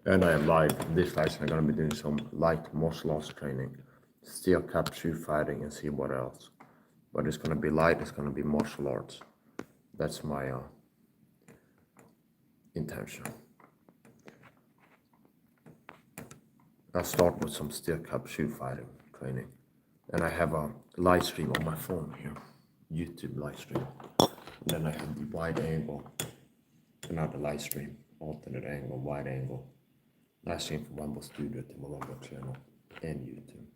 And I am live. This lesson I'm gonna be doing some light martial arts training, steel cap shoe fighting, and see what else. But it's gonna be light. It's gonna be martial arts. That's my intention. I'll start with some steel cap shoe fighting training, and I have a live stream on my phone here, YouTube live stream. And then I have the wide angle, another live stream, alternate angle, wide angle. Live stream from Rumble Studio to my Rumble channel and YouTube.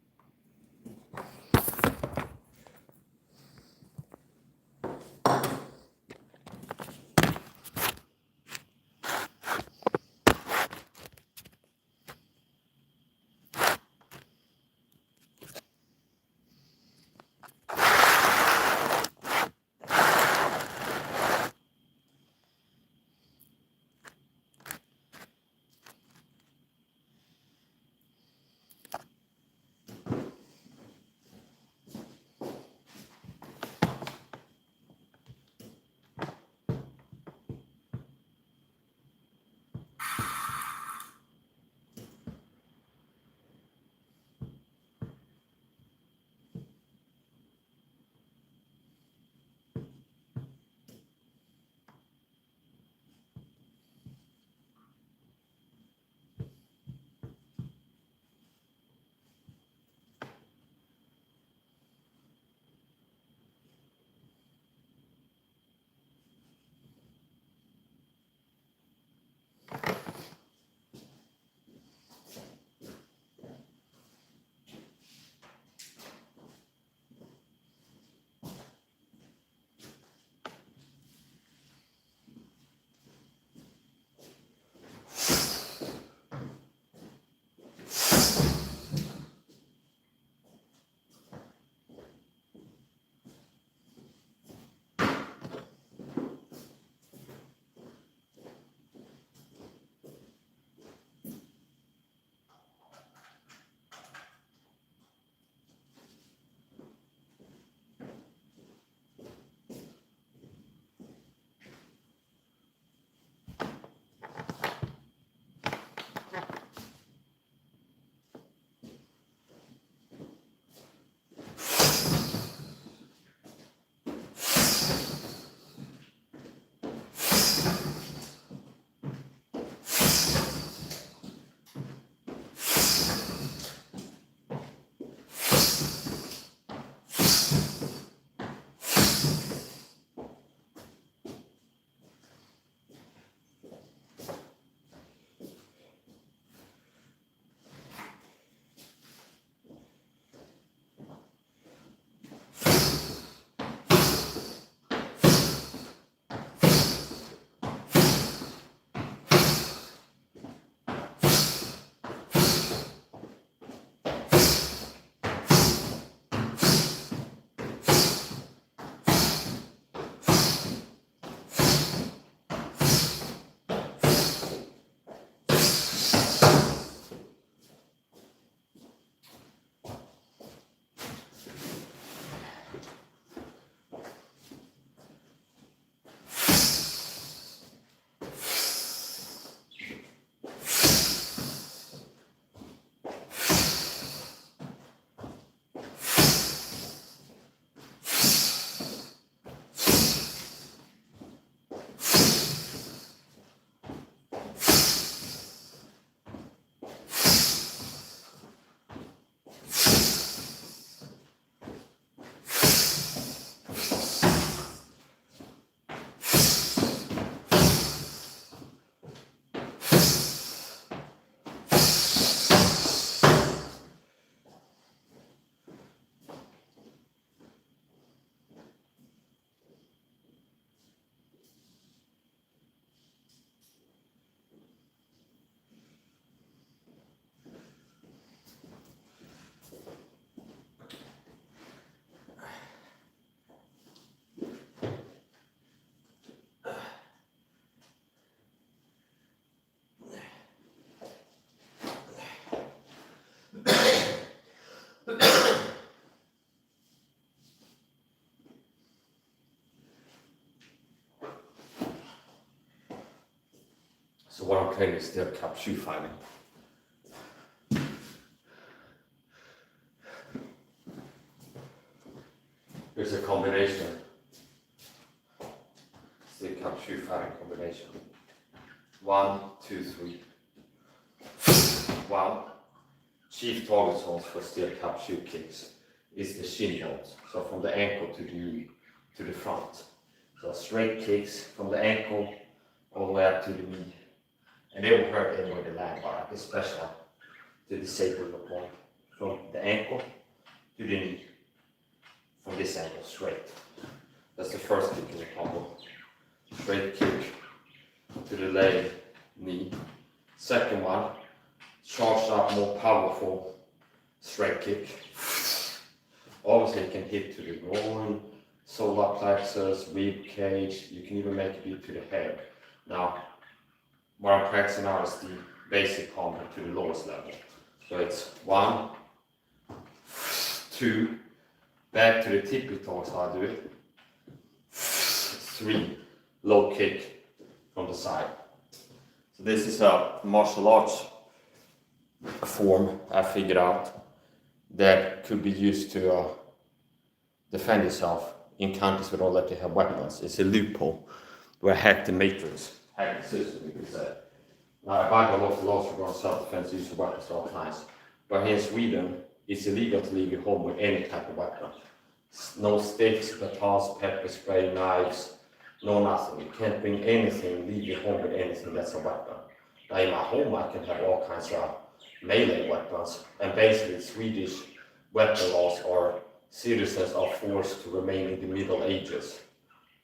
So what I'm training is steel cap shoe fighting. There's a combination. Steel cap shoe fighting combination. 1, 2, 3. 1. Chief target zones for steel cap shoe kicks is the shin bones. So from the ankle to the knee to the front. So straight kicks from the ankle all the way up to the knee. And they will hurt anywhere they land, but especially the disabled one. From the ankle to the knee. From this angle straight. That's the first kick in the combo. Straight kick to the leg, knee. Second one, charged up, more powerful straight kick. Obviously you can hit to the groin, solar plexus, rib cage, you can even make it hit to the head. Now, what I'm practicing now is the basic combo to the lowest level. So it's 1, 2, back to the tippy toes, how I do it. 3, low kick from the side. So this is a martial arts form I figured out that could be used to defend yourself in countries where they don't let you have weapons. It's a loophole where hack the matrix, hack the system, you could say. Now, if I go off the laws regarding self-defense, use of weapons at all times. But here in Sweden, it's illegal to leave your home with any type of weapon. No sticks, batons, pepper spray, knives, no nothing. You can't bring anything, leave your home with anything that's a weapon. Now in my home I can have all kinds of melee weapons, and basically Swedish weapon laws are citizens are forced to remain in the Middle Ages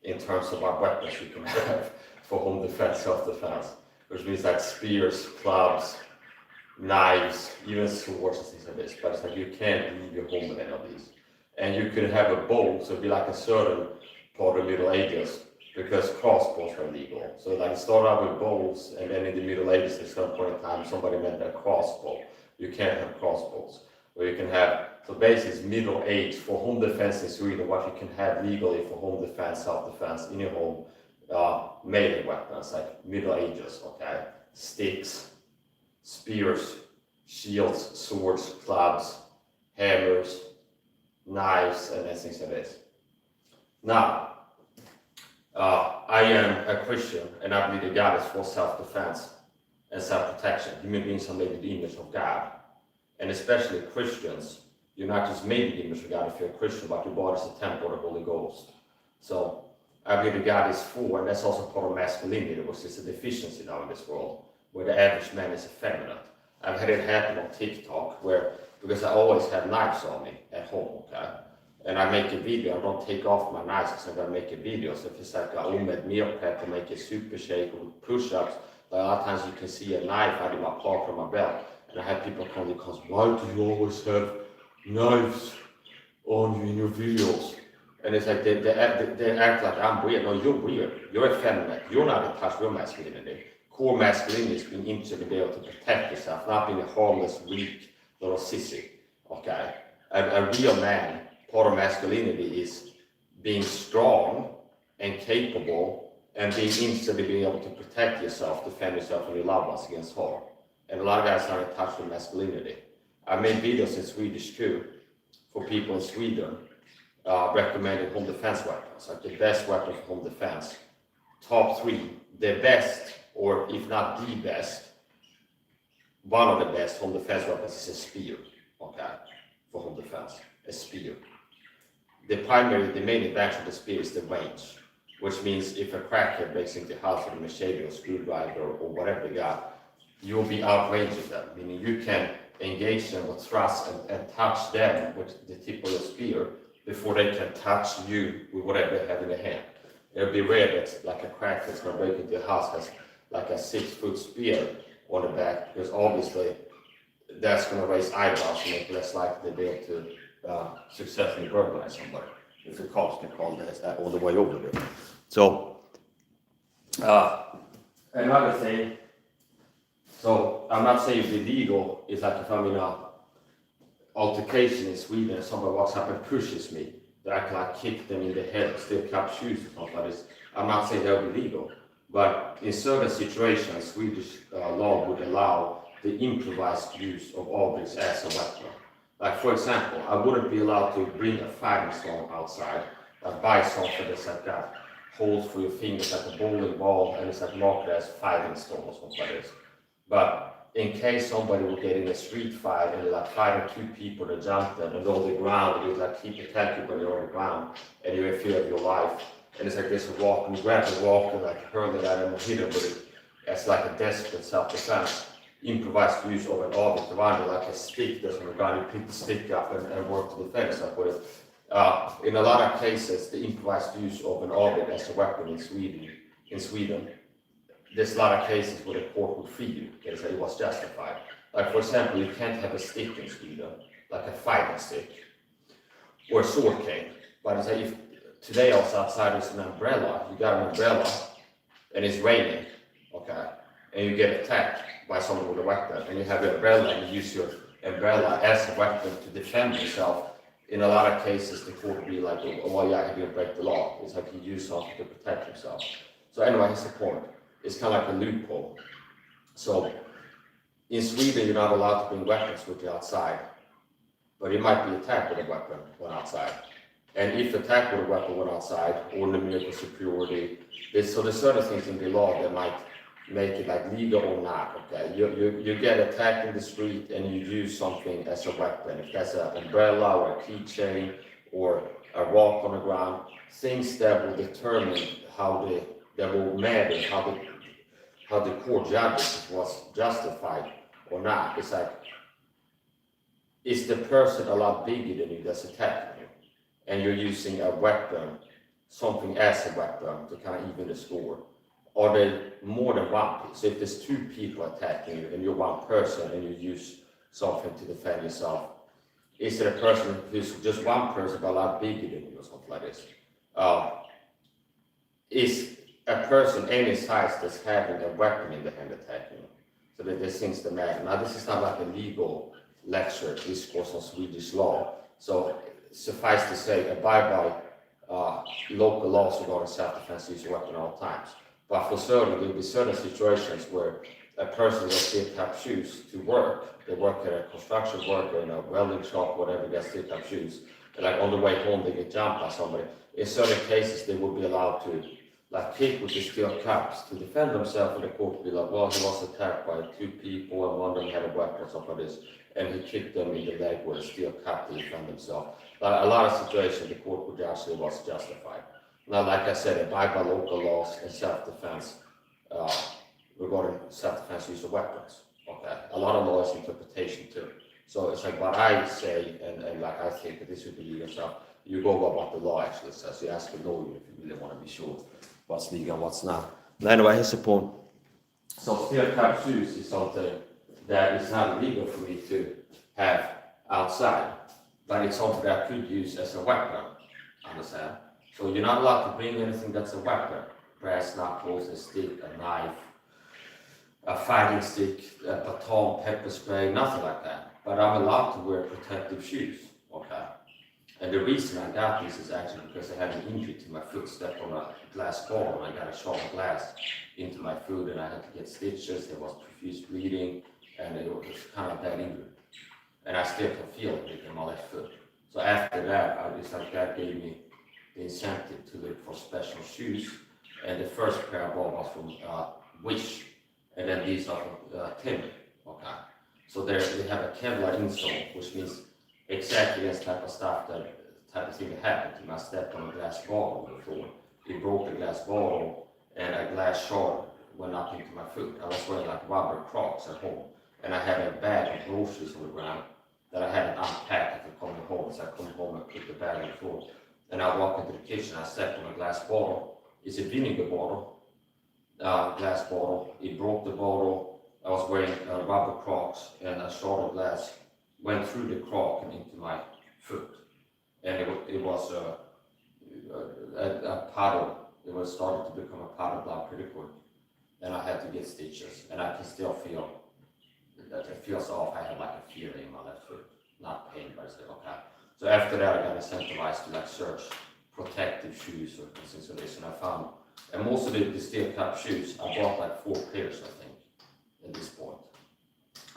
in terms of what weapons you can have for home defense, self-defense, which means like spears, clubs, knives, even swords and things like this. But it's like you can't leave your home with any of these. And you could have a bow, so it'd be like a certain part of the Middle Ages, because crossbows were illegal. So like it started out with bows, and then in the Middle Ages at some point in time somebody meant a crossbow. You can't have crossbows. Or you can have, so basically it's Middle Age for home defense in Sweden, what you can have legally for home defense, self-defense in your home, melee weapons, like Middle Ages, okay? Sticks, spears, shields, swords, clubs, hammers, knives, and things like this. Now, I am a Christian, and I believe that God is for self-defense and self-protection. Human beings are made in the image of God, and especially Christians, you're not just made in the image of God if you're a Christian, but your body is a temple of the Holy Ghost. So I believe that God is for, and that's also part of masculinity, which is a deficiency now in this world, where the average man is effeminate. I've had it happen on TikTok, where, because I always have knives on me at home, okay? And I make a video, I don't take off my knives because I'm gonna make a video. So if it's like a Omed meal prep to make a super shake or push-ups, a lot of times you can see a knife out of my pocket or my belt. And I have people come because, why do you always have knives on you in your videos? And it's like they act like I'm weird. No, you're weird. You're effeminate. You're not in touch with your masculinity. Core masculinity is being interested to be able to protect yourself, not being a harmless, weak little sissy. Okay? A real man, part of masculinity is being strong and capable and being interested in being able to protect yourself, defend yourself and your loved ones against harm. And a lot of guys are in touch with masculinity. I made videos in Swedish too for people in Sweden recommending home defense weapons, like the best weapon for home defense. Top 3, the best, or if not the best, one of the best home defense weapons is a spear, okay, for home defense, a spear. The main advantage of the spear is the range, which means if a crackhead breaks into your house with a machete or screwdriver or whatever they got, you'll be outranging them, meaning you can engage them with thrust and touch them with the tip of your spear before they can touch you with whatever they have in their hand. It'll be rare that like a crackhead that's gonna break into your house has like a 6-foot spear on the back, because obviously that's gonna raise eyebrows and make it less likely to be able to successfully burglarize somebody. If the cops can call that all the way over there. So, another thing, so I'm not saying the illegal is like if I'm in a altercation in Sweden and somebody walks up and pushes me, that I can like kick them in the head, still cap shoes or something like this. I'm not saying that would be legal. But in certain situations, Swedish law would allow the improvised use of objects as a weapon. Like for example, I wouldn't be allowed to bring a fighting stone outside, like buy something that's like that, holes for your fingers like a bowling ball, and it's like marked as fighting stone or something like this. But in case somebody will get in a street fight and like fighting two people that jump them and on the ground, you like keep attacking when you're on the ground and you're in fear of your life. And it's like this walk, and you grab the walk and like hurl it at him and hit him with it as like a desperate self-defense. Improvised use of an object around you, like a stick that's on the ground, you pick the stick up and work to defend yourself with it. In a lot of cases, the improvised use of an object as a weapon in Sweden, there's a lot of cases where the court would free you, because it was justified. Like for example, you can't have a stick in Sweden, like a fighting stick, or a sword cane. But it's like if today also outside there's an umbrella, you got an umbrella, and it's raining, okay, and you get attacked by someone with a weapon, and you have your umbrella, and you use your umbrella as a weapon to defend yourself. In a lot of cases, the court will be like, oh, well, yeah, he didn't break the law. It's like he used something to protect himself. So anyway, here's the point. It's kind of like a loophole. So in Sweden, you're not allowed to bring weapons with you outside, but you might be attacked with a weapon when outside. And if attacked with a weapon when outside, or numerical superiority, there's certain things in the law that might make it like legal or not, okay? You get attacked in the street and you use something as a weapon. If that's an umbrella or a keychain or a rock on the ground, things that will determine that will matter how the court judges if it was justified or not. It's like, is the person a lot bigger than you that's attacking you? And you're using a weapon, something as a weapon to kind of even the score. Are there more than one piece? So if there's two people attacking you and you're one person and you use something to defend yourself, is it a person who's just one person but a lot bigger than you or something like this? Is a person any size that's having a weapon in the hand attacking you? So that there's things that matter. Now this is not like a legal lecture, discourse on Swedish law. So suffice to say, abide by local laws regarding self-defense, use of weapon at all times. But for certain, there will be certain situations where a person will still have shoes to work. They work at a construction work or in a welding shop, whatever, they still have shoes. And like on the way home, they get jumped by somebody. In certain cases, they will be allowed to like kick with the steel caps to defend themselves, and the court will be like, well, he was attacked by two people and one of them had a weapon or something like this, and he kicked them in the leg with a steel cap to defend himself. Like a lot of situations, the court would judge it was justified. Now, like I said, abide by local laws and self-defense regarding self-defense use of weapons. Okay, a lot of law is interpretation too. So it's like what I say, and like I think that this would be legal stuff. You go by what the law actually says. You ask a lawyer if you really want to be sure what's legal and what's not. But anyway, here's the point. So steel cap shoes is something that is not illegal for me to have outside, but it's something that I could use as a weapon. Understand? So you're not allowed to bring anything that's a weapon. Brass knuckles, a stick, a knife, a fighting stick, a baton, pepper spray, nothing like that. But I'm allowed to wear protective shoes, okay? And the reason I got this is actually because I had an injury to my foot, stepped on a glass ball, and I got a shot of glass into my foot, and I had to get stitches. There was profuse bleeding, and it was kind of bad injury. And I still can feel it in my left foot. So after that, I decided that gave me the incentive to look for special shoes. And the first pair I bought was from Wish, and then these are from Timber. Okay. So they have a Kevlar insole, which means exactly this type of stuff, type of thing that happened to me. I stepped on a glass bottle on the floor. It broke the glass bottle, and a glass shard went up into my foot. I was wearing like rubber Crocs at home, and I had a bag of groceries on the ground that I hadn't unpacked after coming home. So I come home and put the bag on the floor. And I walked into the kitchen. I stepped on a glass bottle. It's a vinegar bottle, glass bottle. It broke the bottle. I was wearing rubber Crocs, and a shard of glass went through the Croc and into my foot. And it was a puddle. It was starting to become a puddle of blood pretty quick. And I had to get stitches. And I can still feel that it feels off. I had like a feeling in my left foot. Not pain, but it's like, okay. So after that, I got incentivized to like search protective shoes or things like this. And I found And most of the steel cap shoes, I bought like 4 pairs, I think, at this point.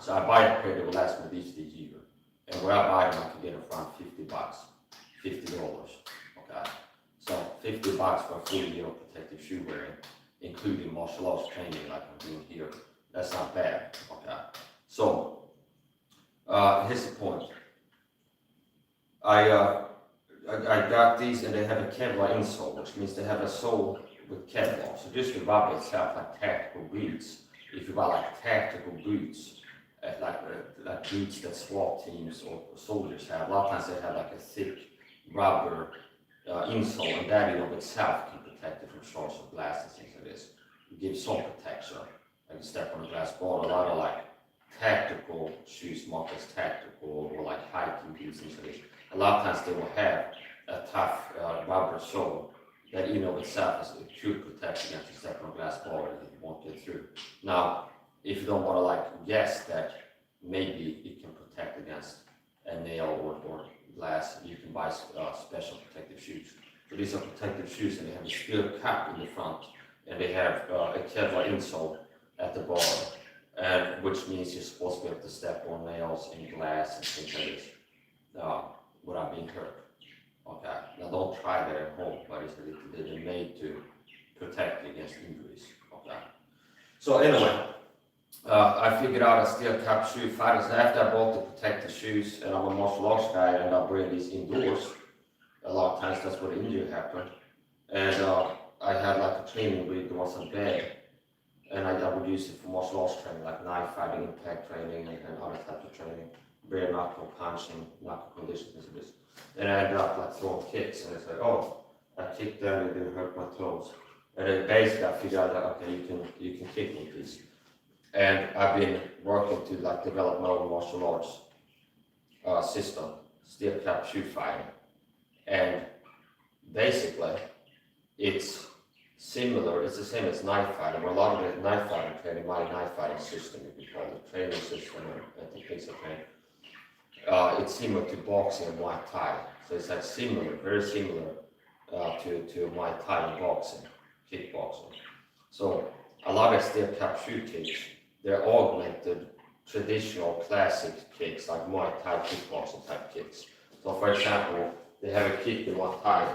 So I buy a pair that will last me at least a year. And where I buy them, I can get them for around $50, $50. Okay. So $50 for a full year of protective shoe wearing, including martial arts training like I'm doing here. That's not bad. Okay. So here's the point. I got these and they have a Kevlar insole, which means they have a sole with Kevlar. So just the rubber itself, like tactical boots. If you buy like tactical boots, like boots that SWAT teams or soldiers have, a lot of times they have like a thick rubber insole, and that in of itself can protect it from shards of glass and things like this. It gives some protection. Like you step on a glass ball. A lot of like tactical shoes marked as tactical or like hiking boots and things like this. A lot of times they will have a tough rubber sole that in of itself could protect against a step on a glass ball that it won't get through. Now, if you don't want to like guess that maybe it can protect against a nail or glass, you can buy special protective shoes. So these are protective shoes and they have a steel cap in the front and they have a Kevlar insole at the bottom, and which means you're supposed to be able to step on nails and glass and things like this without being hurt. Okay, now don't try that at home, but they're made to protect you against injuries. Okay, so anyway, I figured out a steel cap shoe fighter. So after I bought the protective shoes, and I'm a martial arts guy, I end up wearing these indoors. A lot of times that's where the injury happened. And I had like a training rig that was on bed, and I would use it for martial arts training, like knife fighting, impact training, and other types of training, bare knuckle punching, knuckle conditions, and this. And I ended up like throwing kicks, and it's like, oh, I kicked there and it didn't hurt my toes. And then basically I figured out that okay, you can kick with these. And I've been working to like develop my own martial arts system, steel cap shoe fighting. And basically it's similar, it's the same as knife fighting. A lot of the knife fighting training, my knife fighting system, if you call it, training system and techniques of training, it's similar to boxing and Muay Thai. So it's like similar, very similar to Muay Thai and boxing, kickboxing. So a lot of steel cap shoe kicks, they're augmented traditional classic kicks like Muay Thai kickboxing type kicks. So for example, they have a kick in Muay Thai,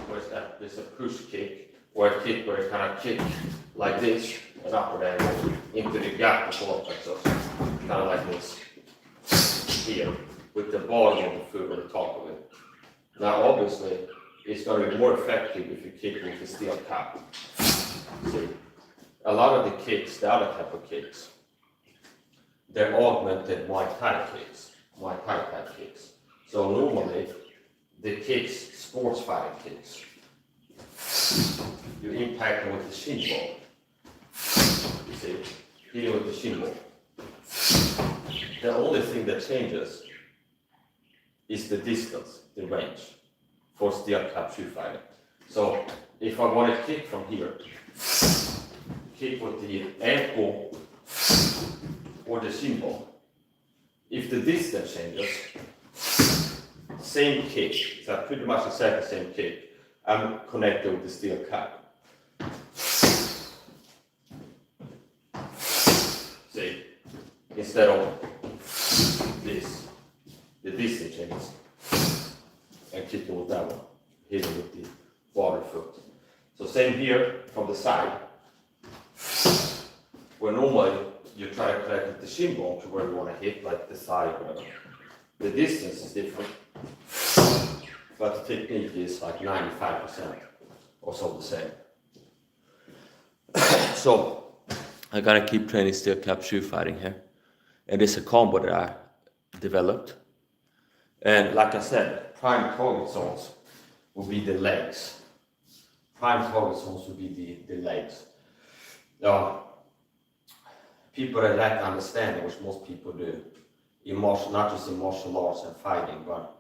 where there's a push kick, or a kick where you kind of kick like this, an upward angle, into the gut of the plexus, kind of like this here, with the bottom of the foot on the top of it. Now obviously, it's going to be more effective if you kick with the steel cap. See, a lot of the kicks, the other type of kicks, they're augmented Muay Thai kicks, Muay Thai type kicks. So normally, the kicks, sports fighting kicks, you impact them with the shin bone. You see, hitting with the shin bone. The only thing that changes is the distance, the range, for steel cap shoe fighting. So if I want to kick from here, kick with the ankle or the shin bone, if the distance changes, same kick, so pretty much exactly the same kick, I'm connected with the steel cap. See, instead of this, the distance changes, and kicking with that one, hitting with the bottom foot. So same here from the side, where normally you try to connect with the shin bone to where you want to hit, like the side or whatever. The distance is different, but the technique is like 95% or so the same. So I'm gonna keep training steel cap shoe fighting here, and it's a combo that I developed. And like I said, prime target zones will be the legs. Prime target zones will be the legs. People that lack understanding, which most people do, in martial, not just in martial arts and fighting, but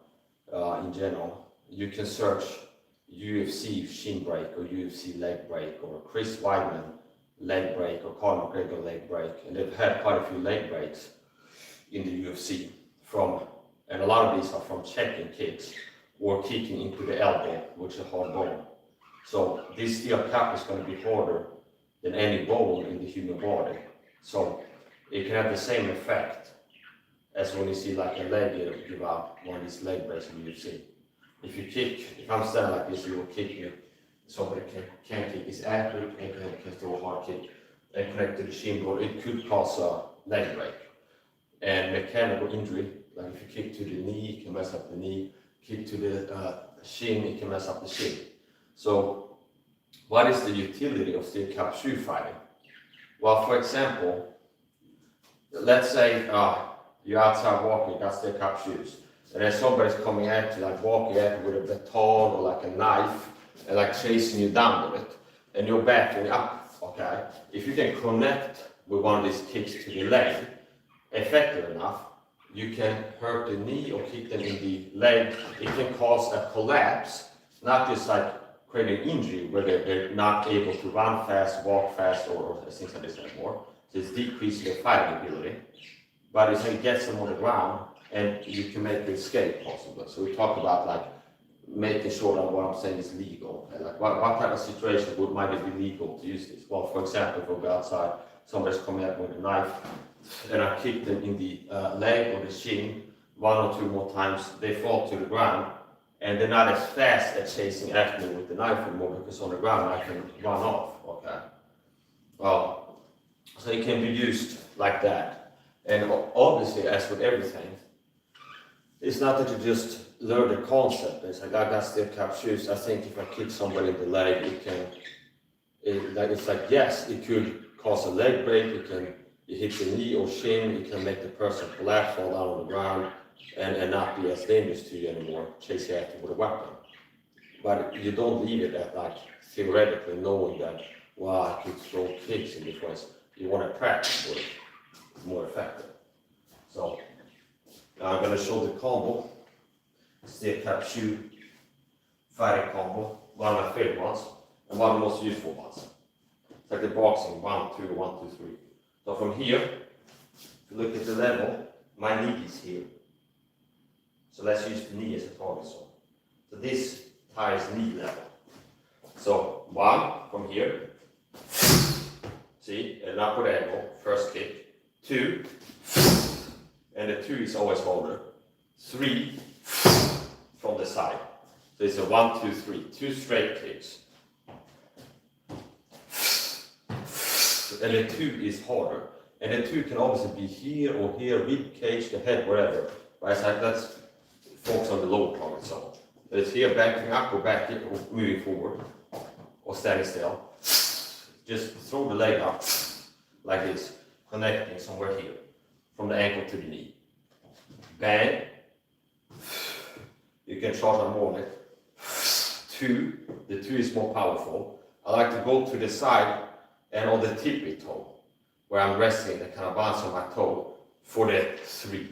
in general, you can search UFC shin break or UFC leg break or Chris Weidman leg break or Conor McGregor leg break, and they've had quite a few leg breaks in the UFC and a lot of these are from checking kicks or kicking into the elbow, which is a hard bone. So this steel cap is going to be harder than any bone in the human body. So it can have the same effect as when you see like a leg give out one of these leg breaks in the UFC. If you kick, if I'm standing like this, you will kick me. Somebody can kick his ankle and can throw a hard kick and connect to the shin board. It could cause a leg break. And mechanical injury, like if you kick to the knee, it can mess up the knee. Kick to the shin, it can mess up the shin. So what is the utility of steel cap shoe fighting? Well, for example, let's say you're outside walking, you got steel cap shoes, and then somebody's coming at you, like walking at you with a baton or like a knife, and like chasing you down with it, and you're backing up, okay? If you can connect with one of these kicks to the leg, effective enough, you can hurt the knee or kick them in the leg. It can cause a collapse, not just like creating injury where they're not able to run fast, walk fast, or things like this anymore. So it's decreasing their fighting ability, but it gets them on the ground and you can make the escape possible. So we talk about like making sure that what I'm saying is legal. Okay? Like what type of situation might it be legal to use this? Well, for example, if we go outside, somebody's coming at me with a knife, and I kick them in the leg or the shin 1 or 2 more times, they fall to the ground, and they're not as fast at chasing after me with the knife anymore, because on the ground I can run off, okay? Well, so it can be used like that. And obviously, as with everything, it's not that you just learn the concept. It's like, I got steel cap shoes, I think if I kick somebody in the leg, it's like, yes, it could cause a leg break, you hit the knee or shin, it can make the person collapse, fall down on the ground, and not be as dangerous to you anymore, chase you after with a weapon. But you don't leave it at like theoretically knowing that, well, I could throw kicks in this way. You want to practice with it. It's more effective. So now I'm going to show the combo, steel cap shoe fighting combo, one of my favorite ones, and one of the most useful ones. It's like the boxing, 1, 2, 1, 2, 3. So from here, if you look at the level, my knee is here. So let's use the knee as a target zone. So this ties knee level. So 1 from here, see, an upward angle, first kick. 2, and the 2 is always harder. 3 from the side. So it's a 1, 2, 3, 2 straight kicks. And the 2 is harder. And the 2 can obviously be here or here, rib cage, the head, wherever. Right? So let's focus on the lower target zone. So it's here backing up or backing or moving forward or standing still. Just throw the leg up like this, connecting somewhere here from the ankle to the knee. Bang. You can charge on more on it. 2, the 2 is more powerful. I like to go to the side and on the tippy toe, where I'm resting, I kind of bounce on my toe for the 3.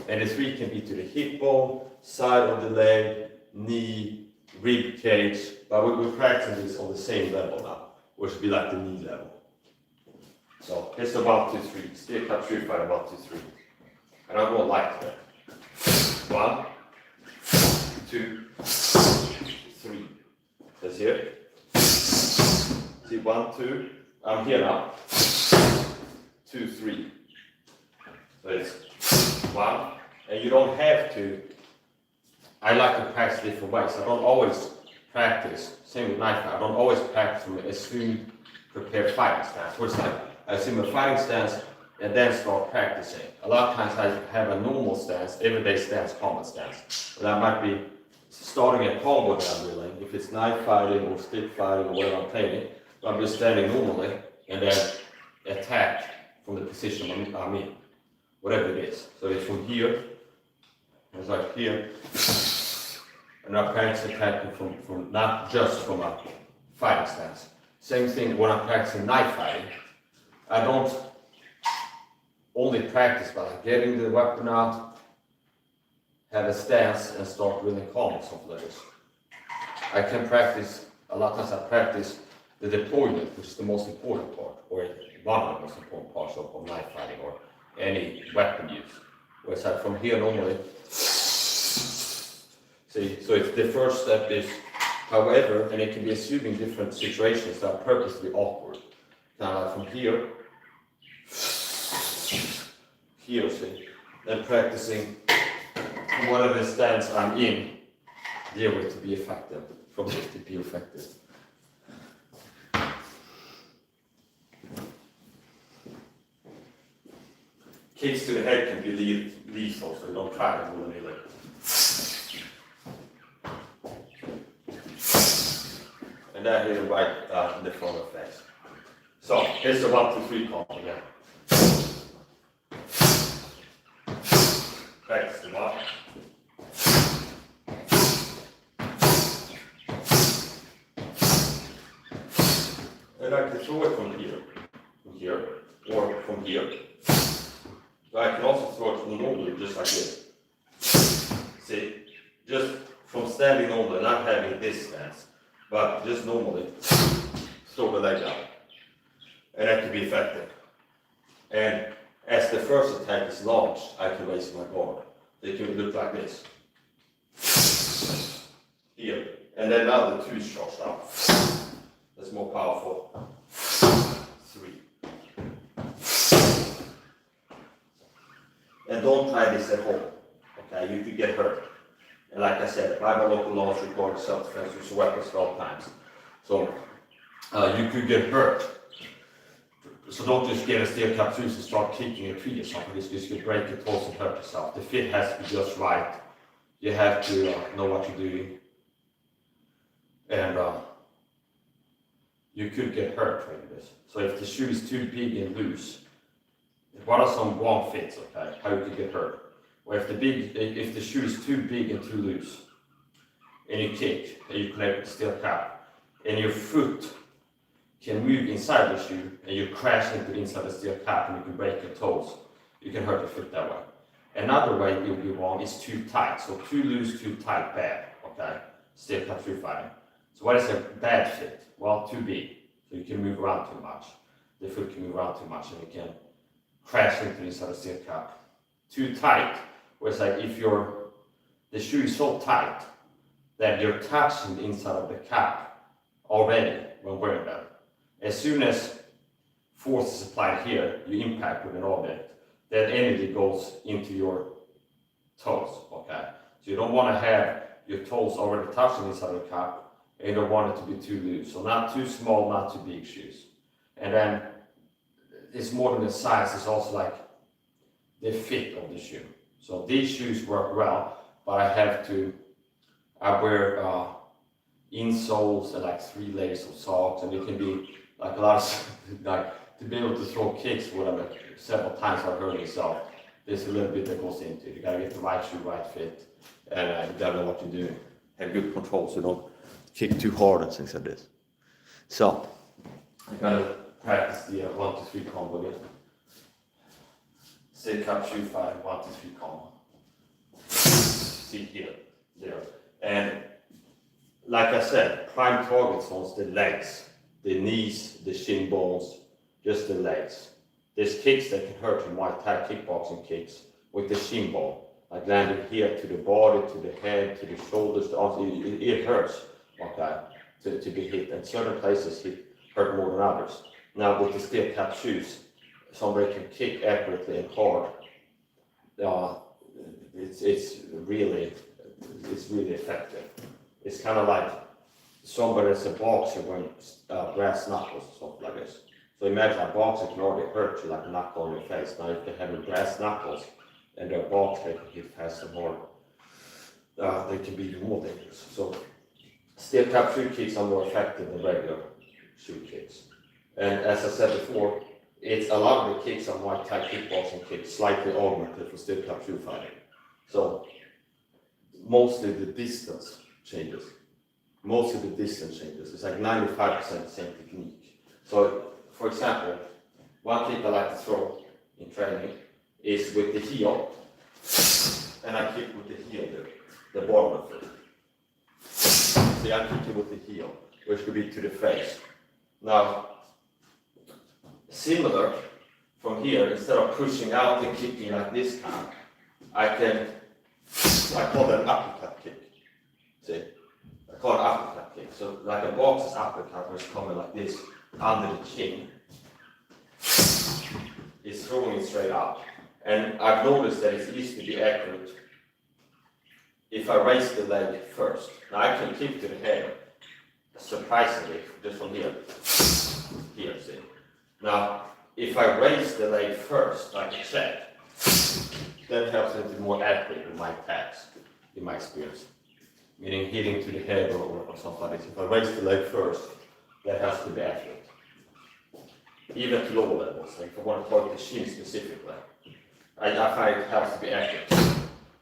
And the 3 can be to the hip bone, side of the leg, knee, rib cage, but we're practicing this on the same level now, which would be like the knee level. So here's the 1, 2, 3, steel cap shoe fighting 1, 2, 3. And I'm going like that. 1, 2, 3. That's here. See, 1, 2. I'm here now. 2, 3. So it's 1, and you don't have to. I like to practice different ways. I don't always practice. Same with knife fight. I don't always practice from a soon prepared fighting stance. Where it's like I assume a fighting stance and then start practicing. A lot of times I have a normal stance, everyday stance, combat stance. But that might be starting a combo that I'm doing. If it's knife fighting or stick fighting or whatever I'm playing, I'm just standing normally and then attack from the position I'm in, whatever it is. So it's from here, it's like here, and I practice attacking from not just from a fighting stance. Same thing when I'm practicing knife fighting. I don't only practice by like getting the weapon out, have a stance, and start really calm or something like this. I can practice, a lot of times I practice the deployment, which is the most important part, or one of the most important parts of knife fighting or any weapon use. Where it's like from here normally, see, so it's the first step is However, and it can be assumed in different situations that are purposely awkward. Kind of like from here, see, and practicing whatever stance I'm in, deal with to be effective, from it to be effective. Kicks to the head can be lethal, so don't try to do it. And then hit it right in the front of the face. So here's the 1, 2, 3 combo again. Practice the mark. And I can throw it from here, or from here. But I can also throw it normally, just like this. See, just from standing normally, not having this stance, but just normally throw the leg out. And that can be effective. And as the first attack is launched, I can raise my guard. They can look like this. Here. And then now the 2 shots out. That's more powerful. 3. And don't try this at home. Okay, you could get hurt. And like I said, by my local laws require self-defense use of weapons at all times. So you could get hurt. So don't just get a steel cap shoes and start kicking a tree or something. It's just you break your toes and hurt yourself. The fit has to be just right. You have to know what you're doing. And you could get hurt trying this. So if the shoe is too big and loose, what are some wrong fits, okay? How you could get hurt? Or if the shoe is too big and too loose, and you kick, and you connect with the steel cap, and your foot can move inside the shoe, and you crash into inside the steel cap, and you can break your toes. You can hurt your foot that way. Another way you'll be wrong is too tight. So too loose, too tight, bad, okay? Steel cap shoe fighting. So what is a bad fit? Well, too big. So you can move around too much. The foot can move around too much, and you can crash into inside the steel cap. Too tight, where it's like if the shoe is so tight that you're touching the inside of the cap already when wearing them. As soon as force is applied here, you impact with an object, that energy goes into your toes, okay? So you don't want to have your toes already touching inside the cap, and you don't want it to be too loose. So not too small, not too big shoes. And then it's more than the size, it's also like the fit of the shoe. So these shoes work well, but I wear insoles and like 3 layers of socks, and it can be like a lot of, like to be able to throw kicks, whatever, several times I've hurt yourself. There's a little bit that goes into it. You gotta get the right shoe, right fit, and you gotta know what you're doing. Have good control so you don't kick too hard and things like this. So, I gotta practice the 1, 2, 3 combo again. Steel cap shoe fight, 1, 2, 3 combo. See here, there. And like I said, prime target zones, the legs, the knees, the shin bones, just the legs. There's kicks that can hurt you, Muay Thai kickboxing kicks with the shin bone, like landing here to the body, to the head, to the shoulders, the arms. It hurts, okay, to be hit. And certain places hurt more than others. Now with the steel cap shoes, somebody can kick accurately and hard. It's really effective. It's kind of like somebody that's a boxer wearing brass knuckles or something like this. So imagine a boxer can already hurt you like a knuckle on your face. Now if they have brass knuckles and they're a boxer, they can hit fast and hard. They can be even more dangerous. So steel cap shoe kicks are more effective than regular shoe kicks. And as I said before, it's a lot of the kicks are Muay Thai kickboxing kicks, slightly augmented for steel cap shoe fighting. So mostly the distance changes. It's like 95% the same technique. So, for example, one kick I like to throw in training is with the heel, and I kick with the heel there, the bottom of it. See, I'm kicking with the heel, which could be to the face. Now, similar from here, instead of pushing out and kicking like this kind, I call that an uppercut kick. See? I call it uppercut kick. So like a boxer's uppercut was coming like this under the chin. It's throwing it straight up. And I've noticed that it's easy to be accurate if I raise the leg first. Now I can kick to the head, surprisingly, just from here. Here, see. Now, if I raise the leg first, like a check, that helps me to be more accurate in my attacks, in my experience. Meaning hitting to the head or something like this. If I raise the leg first, that helps to be accurate. Even to lower levels, like if I want to target the shin specifically, I find it helps to be accurate.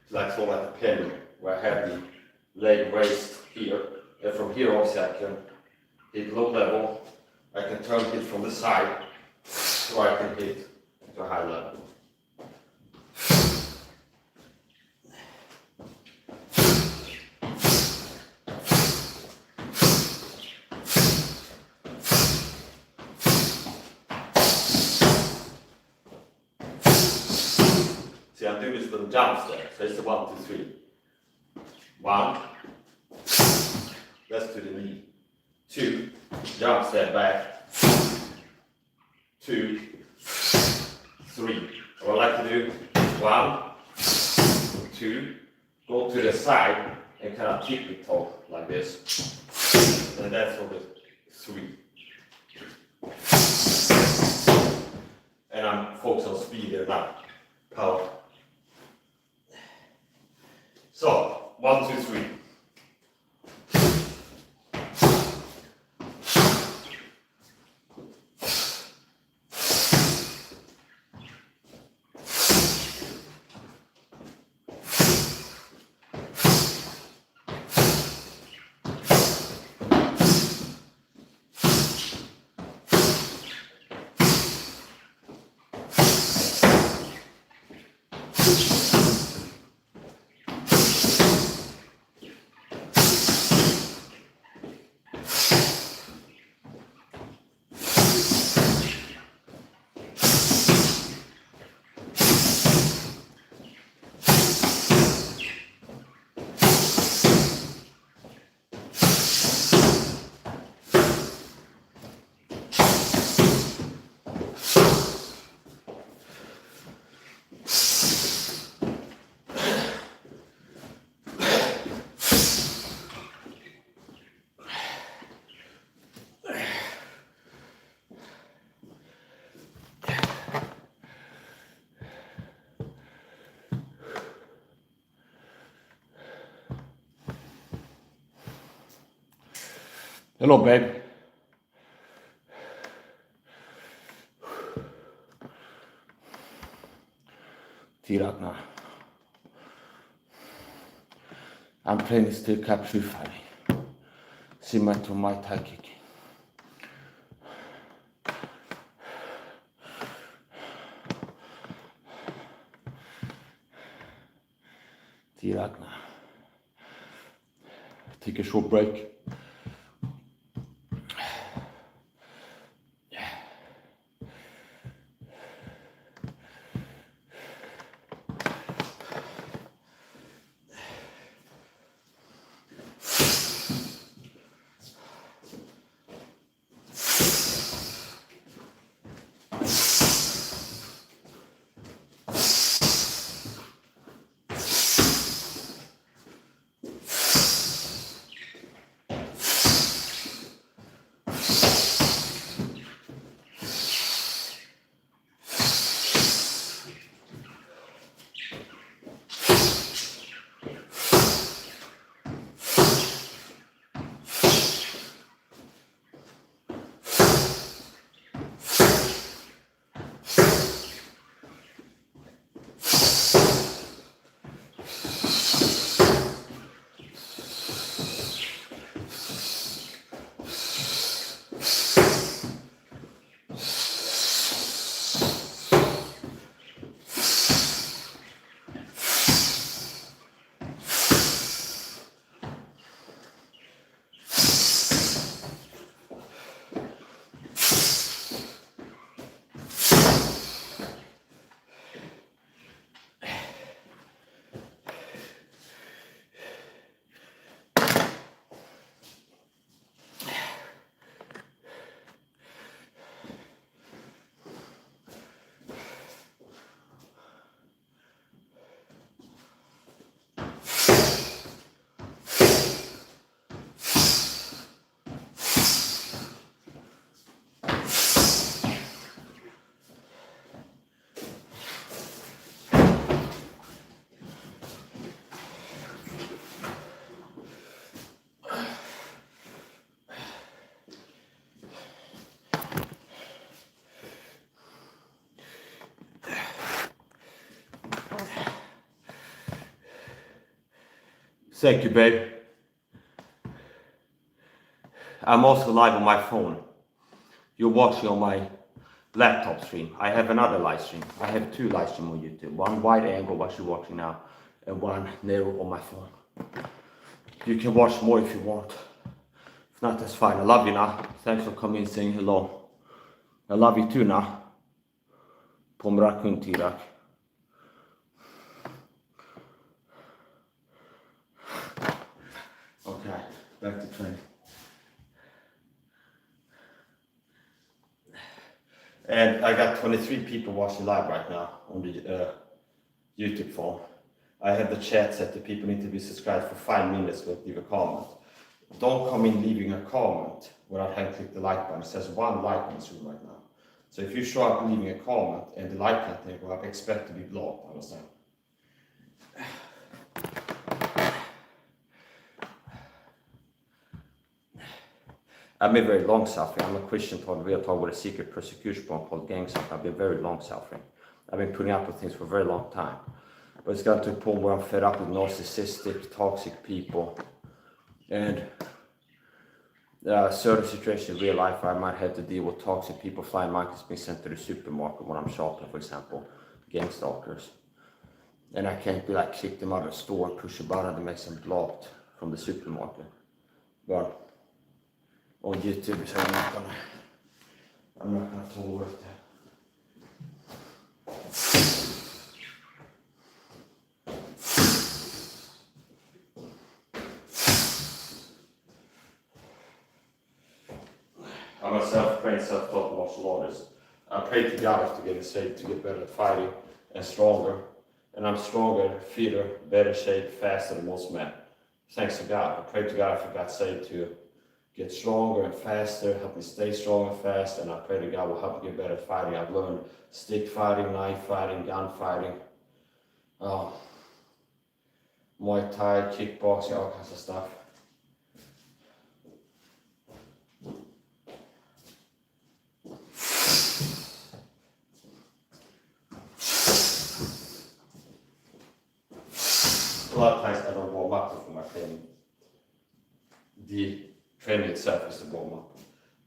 Like sort of like a pendulum, where I have the leg raised here, and from here obviously I can hit low level, I can turn it from the side, or I can hit to a high level. See, I'm doing this little jumps there, so it's a 1, 2, 3. 1, that's to the knee. 2, jump, step back. 2, 3. What I like to do, 1, 2, go to the side and kind of tip it toe like this. And that's for the 3. And I'm focused on speed here now, power. So, 1, 2, 3. Hello, babe. T-Ragnar. I'm training steel cap shoe fighting. Similar to Muay Thai kicking. T-Ragnar. Take a short break. Thank you, babe. I'm also live on my phone. You're watching on my laptop stream. I have another live stream. I have 2 live streams on YouTube. One wide angle, what you're watching now, and one narrow on my phone. You can watch more if you want. If not, that's fine. I love you now. Thanks for coming and saying hello. I love you too now. Pomrak Kuntirak. Okay, back to training. And I got 23 people watching live right now on the YouTube phone. I have the chat set to people need to be subscribed for 5 minutes with leave a comment. Don't come in leaving a comment without having clicked the like button. It says 1 like on this room right now. So if you show up leaving a comment and the like button go up, expect to be blocked, understand? I've been very long suffering. I'm a Christian taught real talk with a secret persecution called gang suffering. I've been very long suffering. I've been putting up with things for a very long time. But it's got to a point where I'm fed up with narcissistic, toxic people. And certain situations in real life where I might have to deal with toxic people, flying monkeys being sent to the supermarket when I'm shopping, for example, gang stalkers. And I can't be like kick them out of the store and push a button that makes them blocked from the supermarket. But on YouTube, so I'm not gonna tolerate that. I'm a self-trained, self-taught martial artist. I pray to God to get saved, to get better at fighting and stronger. And I'm stronger, fitter, better shape, faster than most men. Thanks to God. I pray to God for God's sake to get stronger and faster, help me stay strong and fast, and I pray to God will help me get better at fighting. I've learned stick fighting, knife fighting, gun fighting, Muay Thai, kickboxing, all kinds of stuff. A lot of times I don't warm up before my training. The training itself is the warm up.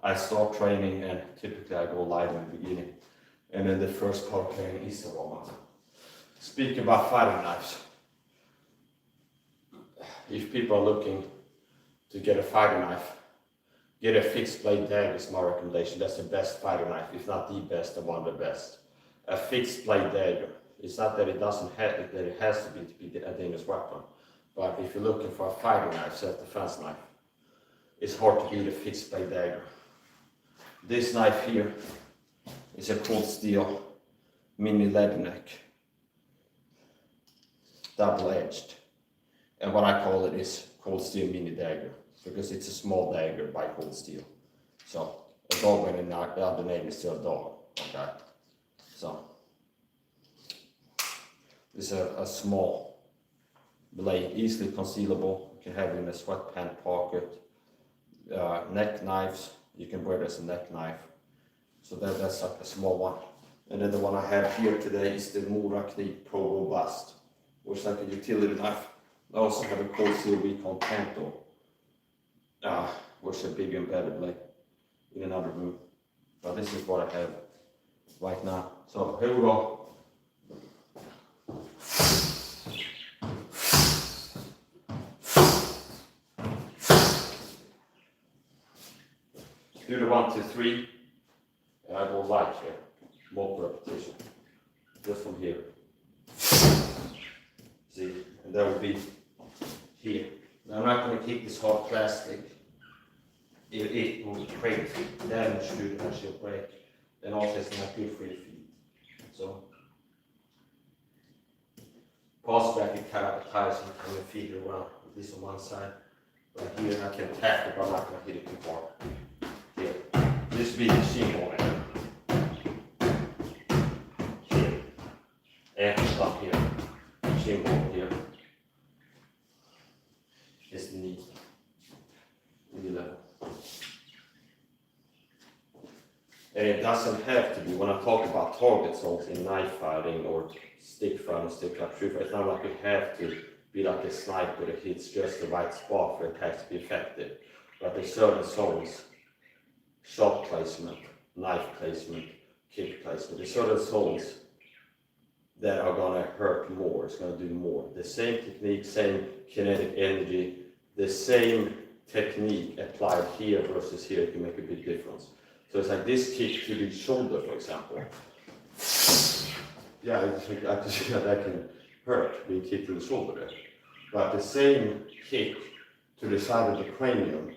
I start training and typically I go live in the beginning. And then the first part of training is the warm up. Speaking about fighting knives. If people are looking to get a fighting knife, get a fixed blade dagger is my recommendation. That's the best fighting knife, if not the best, then one of the best. A fixed blade dagger. It's not that it doesn't have it, that it has to be a dangerous weapon. But if you're looking for a fighting knife, self-defense knife, it's hard to beat a fixed blade dagger. This knife here is a cold steel mini leather neck, double-edged. And what I call it is cold steel mini dagger, because it's a small dagger by cold steel. So a dog when the other name is still a dog. Okay. So this is a small blade, easily concealable. You can have it in a sweatpant pocket. Neck knives, you can wear it as a neck knife. So that's like a small one. And then the one I have here today is the Murakni Pro Robust, which is like a utility knife. I also have a cold steel Recon Tanto, which is a big embedded blade in another room. But this is what I have right now. So here we go. Do the 1, 2, 3, and I go light here, multiple repetition, just from here. See, and that will be here. Now I'm not going to kick this hard plastic. It will break, damage to it, and she'll break. And also it's not good for your feet. So, possibly I can cut out the tires and turn the feet around, at least on one side. Right here, I can tap it, but I'm not going to hit it too hard. Here. This will be the shin bone here. And stop here. Shin bone here. It's the knee. Knee level. And it doesn't have to be, when I talk about target zones in knife fighting or stick fighting, stick up, shoot fighting, it's not like you have to be like a sniper that hits just the right spot for attacks to be effective. But there's certain zones, shot placement, knife placement, kick placement, there's certain zones that are gonna hurt more, it's gonna do more. The same technique, same kinetic energy, the same technique applied here versus here can make a big difference. So it's like this kick to the shoulder, for example. Yeah, I just feel that can hurt being kicked to the shoulder there. But the same kick to the side of the cranium,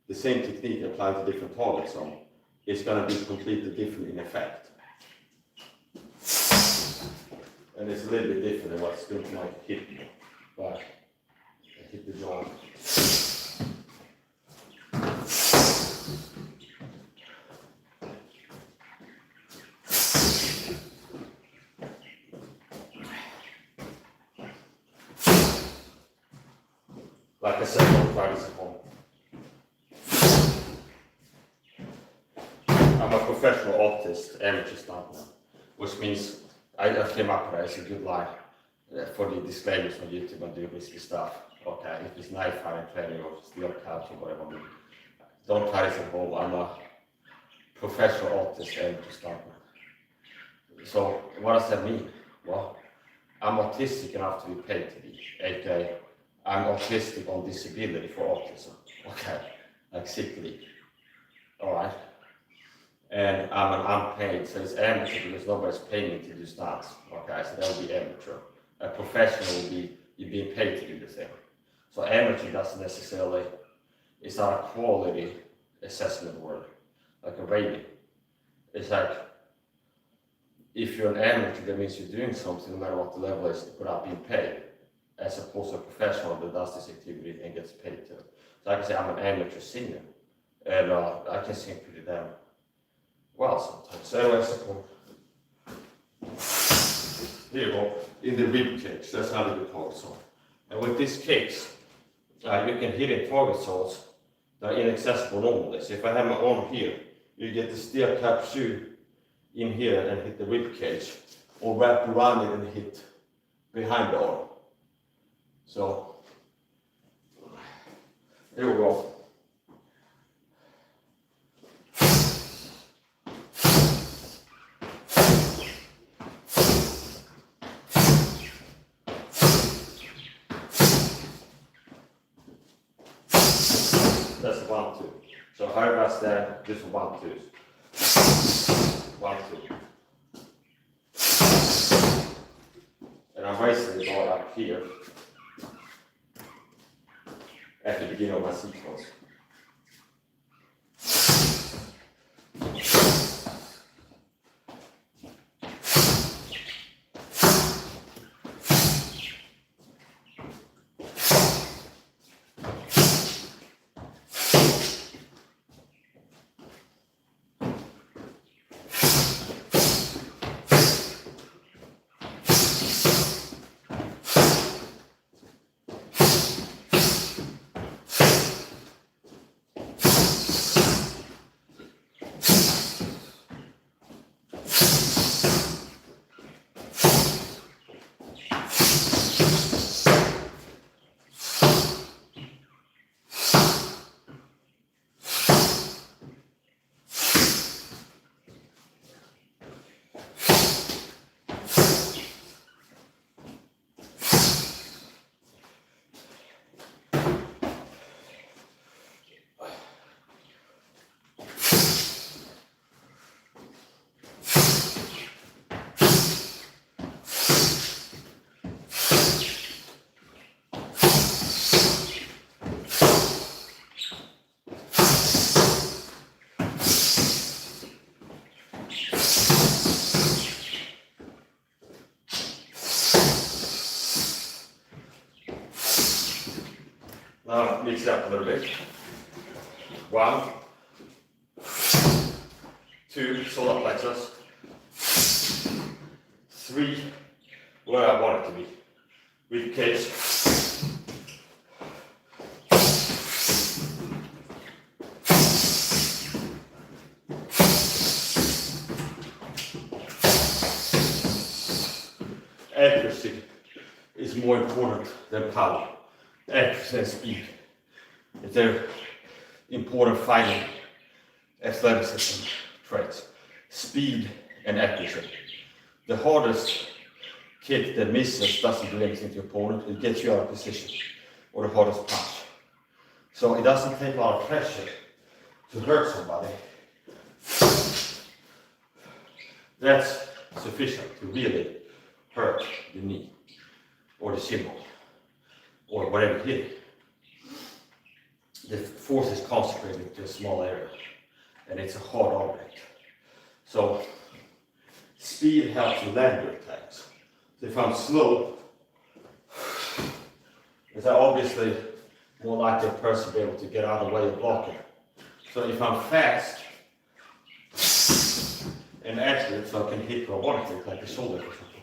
the same technique applied to different target zone, is going to be completely different in effect. And it's a little bit different than what's going to like hit me. But I hit the jaw. Like I said, don't try this at home. I'm a professional artist, amateur stuntman, which means I came up with it as a good line for the disclaimers on YouTube and do risky stuff. Okay, if it's knife fighting training or steel caps or whatever, don't try this at home. I'm a professional artist, amateur stuntman. So what does that mean? Well, I'm autistic enough to be paid to be, aka I'm autistic on disability for autism. Okay, like sick leave. Alright. And I'm an unpaid, so it's amateur because nobody's paying me to do stunts. Okay, so that would be amateur. A professional would be you're being paid to do the thing. So amateur doesn't necessarily, it's not a quality assessment word, like a rating. It's like, if you're an amateur, that means you're doing something no matter what the level is without being paid, as opposed to a professional that does this activity and gets paid to. So I can say I'm an amateur singer, and I can sing pretty damn well sometimes. So anyway, here you go, in the rib kicks, that's how we target zone. And with these kicks, you can hit in target zones that are inaccessible normally. So if I have my arm here, you get the steel cap shoe in here and hit the rib cage, or wrap around it and hit behind the arm. So, here we go. That's 1, 2. So high rest there, this is 1, 2. 1, 2. And I'm raising the bar up here at the beginning of my sequence. Now mix it up a little bit. 1, 2, solar plexus. 3, where I want it to be. Rib cage. 4 is more important than power, accuracy and speed. They're important fighting athleticism traits. Speed and accuracy. The hardest kick that misses doesn't do anything to your opponent, it gets you out of position, or the hardest punch. So it doesn't take a lot of pressure to hurt somebody. That's sufficient to really hurt the knee, or the shin bone, or whatever hit it. The force is concentrated to a small area, and it's a hard object. So speed helps you land your attacks. So if I'm slow, it's obviously more likely a person to be able to get out of the way of blocking. So if I'm fast and accurate, so I can hit robotically, like the shoulder, for example,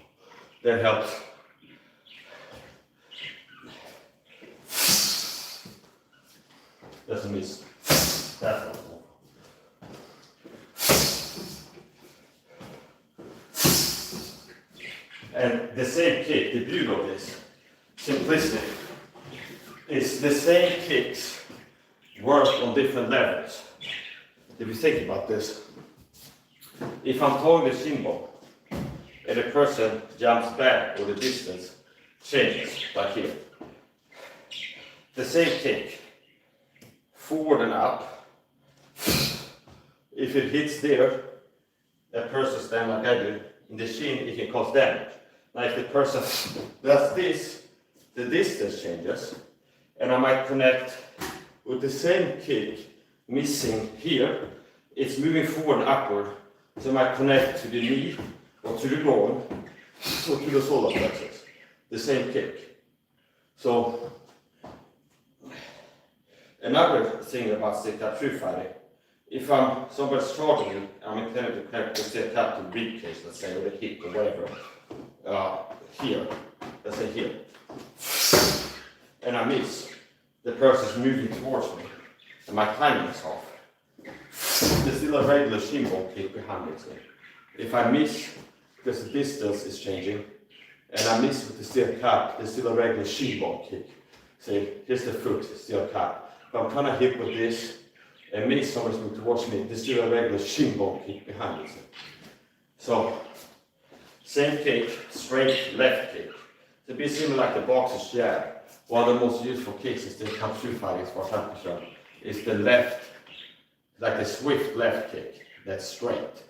that helps. That's a miss. That's not cool. And the same kick, the beauty of this, simplicity, is the same kicks work on different levels. If you think about this, if I'm throwing the shin bone and the person jumps back or the distance changes, like here, the same kick, forward and up, if it hits there, that person stands like I do, in the shin it can cause damage. Now if the person does this, the distance changes, and I might connect with the same kick, missing here, it's moving forward and upward, so I might connect to the knee, or to the groin, or to the solar plexus, the same kick. So, another thing about steel-cap shoe fighting, if somebody's charging me, I'm intending to connect the steel-cap to the rib cage, let's say, or the hip, or whatever, here, let's say here, and I miss, the person's moving towards me, and my timing is off. There's still a regular shin bone kick behind it. If I miss, because the distance is changing, and I miss with the steel-cap, there's still a regular shin bone kick. See, here's the foot, steel-cap. If I'm kind of hit with this, and miss, somebody's moving towards me, there's still a regular shin bone kick behind it. So, same kick, straight left kick. To be similar like the boxer's jab, one of the most useful kicks is the Cup shoe fighting, as far as I'm concerned, is the left, like the swift left kick, that's straight.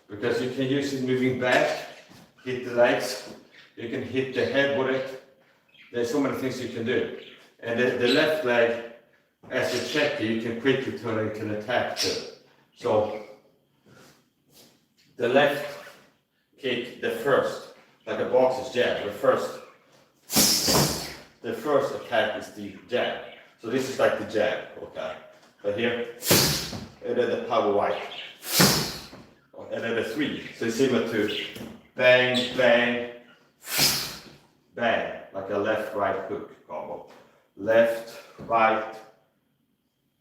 Because you can use it moving back, hit the legs, you can hit the head with it. There's so many things you can do. And the left leg, as a checker, you can quickly turn it into an attack too. So, the left kick, the first, like a boxer's jab, the first attack is the jab. So this is like the jab, okay? But here, and then the power right. And then the three. So it's similar to bang, bang, bang, like a left-right hook combo. Left, right,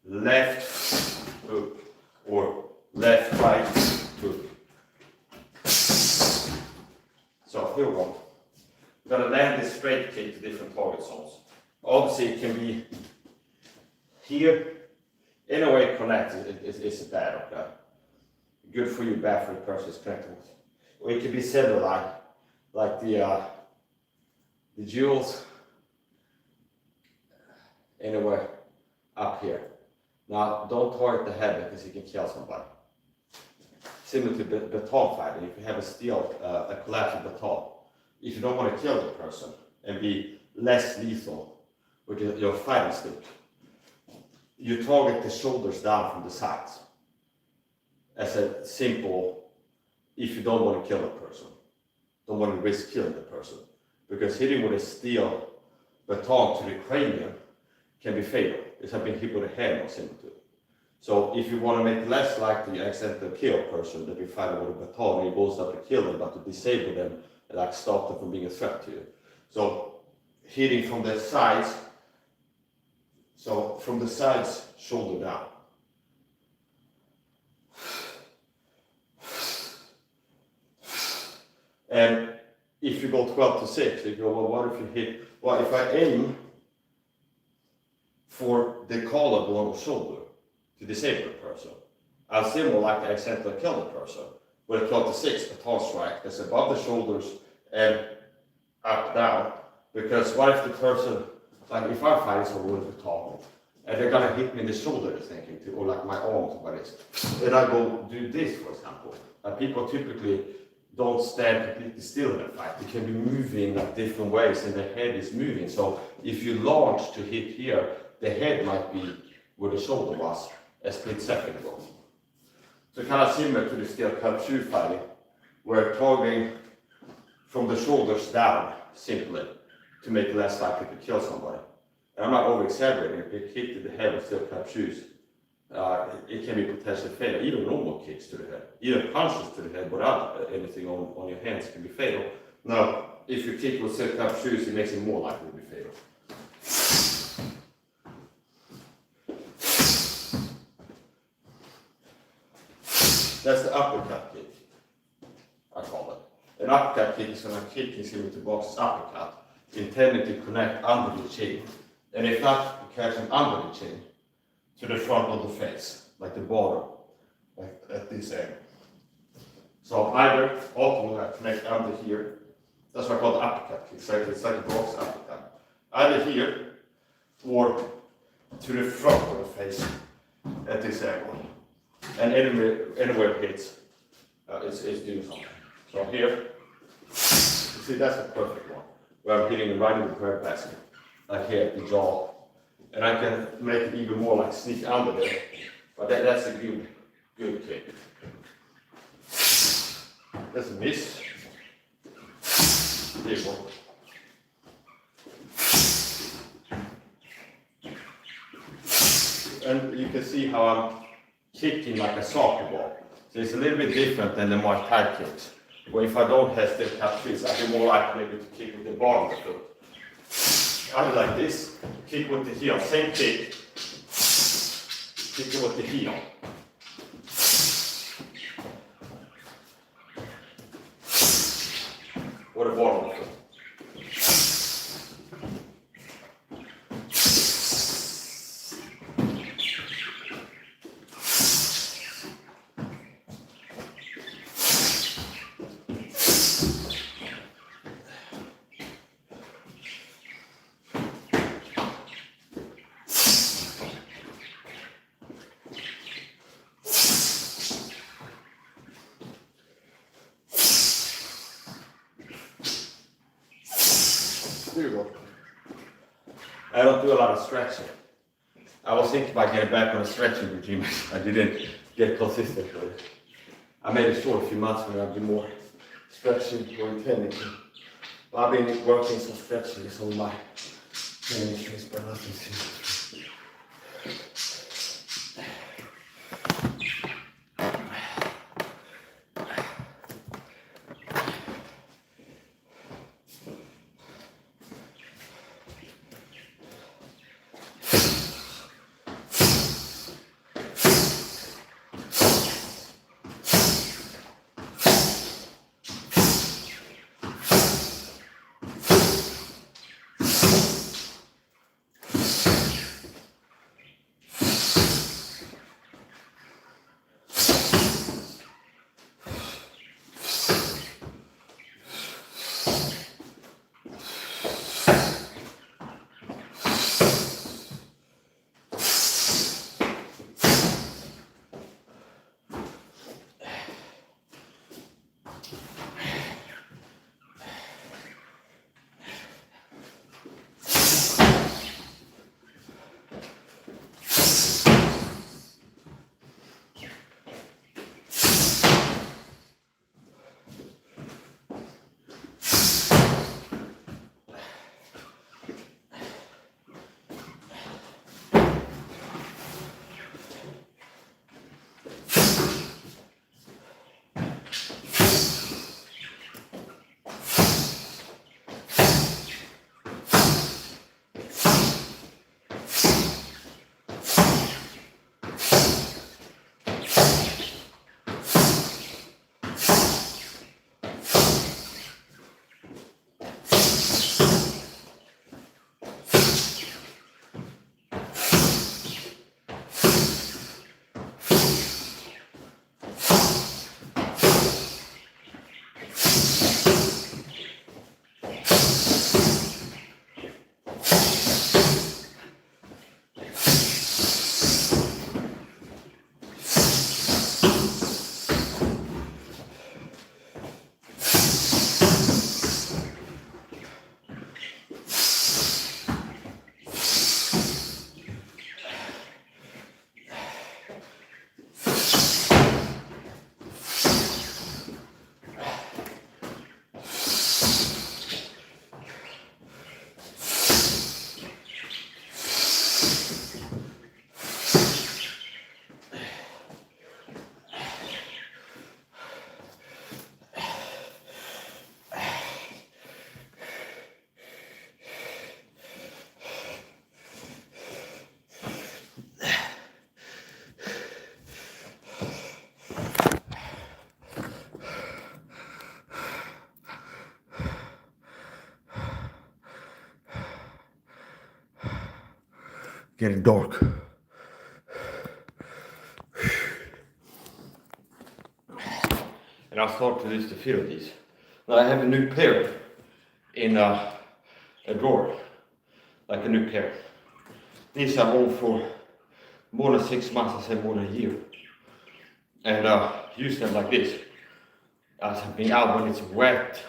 left, hook, or left, right, hook. So here we go. We're gonna land this straight kick to different target zones. Obviously it can be here, in a way connected, it's bad, okay? Good for you, bad for the person it's connected with. Or it can be center like the jewels, anywhere up here. Now don't target the head because you can kill somebody. Similar to baton fighting, if you have a collapsing baton, if you don't want to kill the person and be less lethal with your fighting stick, you target the shoulders down from the sides. As a simple, if you don't want to kill the person, don't want to risk killing the person. Because hitting with a steel baton to the cranium can be fatal. It's have been hit with a head or similar to it. So if you want to make it less likely you accidentally kill a person that you fight with a baton, it goes not to kill them, but to disable them and like stop them from being a threat to you. So hitting from the sides, so from the sides, shoulder down. And if you go 12 to 6, you go, well, what if you hit, well, if I aim for the collarbone or shoulder to disable the person, I'll still more likely accidentally kill the person. With a 12 to 6, a tall strike that's above the shoulders and up, down. Because what if the person, like if I'm fighting someone with a tall, and they're gonna hit me in the shoulder, they're thinking, or like my arms, or this, and I go do this, for example. People typically don't stand completely still in a fight. They can be moving in different ways, and the head is moving. So if you launch to hit here, the head might be where the shoulder was a split second ago. So kind of similar to the steel cup shoe fighting, where targeting from the shoulders down simply to make it less likely to kill somebody. And I'm not over exaggerating. If you kick to the head with steel cup shoes, it can be potentially fatal. Even normal kicks to the head, even punches to the head without anything on your hands can be fatal. Now, if you kick with steel cup shoes, it makes it more likely to be fatal. That's the uppercut kick, I call it. An uppercut kick is when I'm kicking similar to box's uppercut, intended to connect under the chin. And if not, you catch them under the chin to the front of the face, like the border, like at this angle. So either ultimately I connect under here, that's what I call the uppercut kick, so it's like a box uppercut. Either here, or to the front of the face at this angle. And anywhere it hits, it's doing something. So here, you see that's a perfect one, where I'm hitting right in the bread basket, like here at the jaw. And I can make it even more like sneak under there, but that's a good kick. That's a miss. Here you go. And you can see how I'm kicking like a soccer ball. So it's a little bit different than the Muay Thai kicks, where if I don't have the cap shoes, I'd be more likely maybe to kick with the bottom of the foot. I do like this, kick with the heel, same kick, kick with the heel. Or the bottom of the foot. There you go. I don't do a lot of stretching. I was thinking about getting back on a stretching regime. I didn't get consistent with it. I made it short a few months ago. I've been more stretching or intending to. I've been working some stretching on my training case, but nothing serious. Getting dark. And I'll start to use the few of these. Now I have a new pair in a drawer, like a new pair. These are all for more than 6 months, I say more than a year. And use them like this. As I've been out when it's wet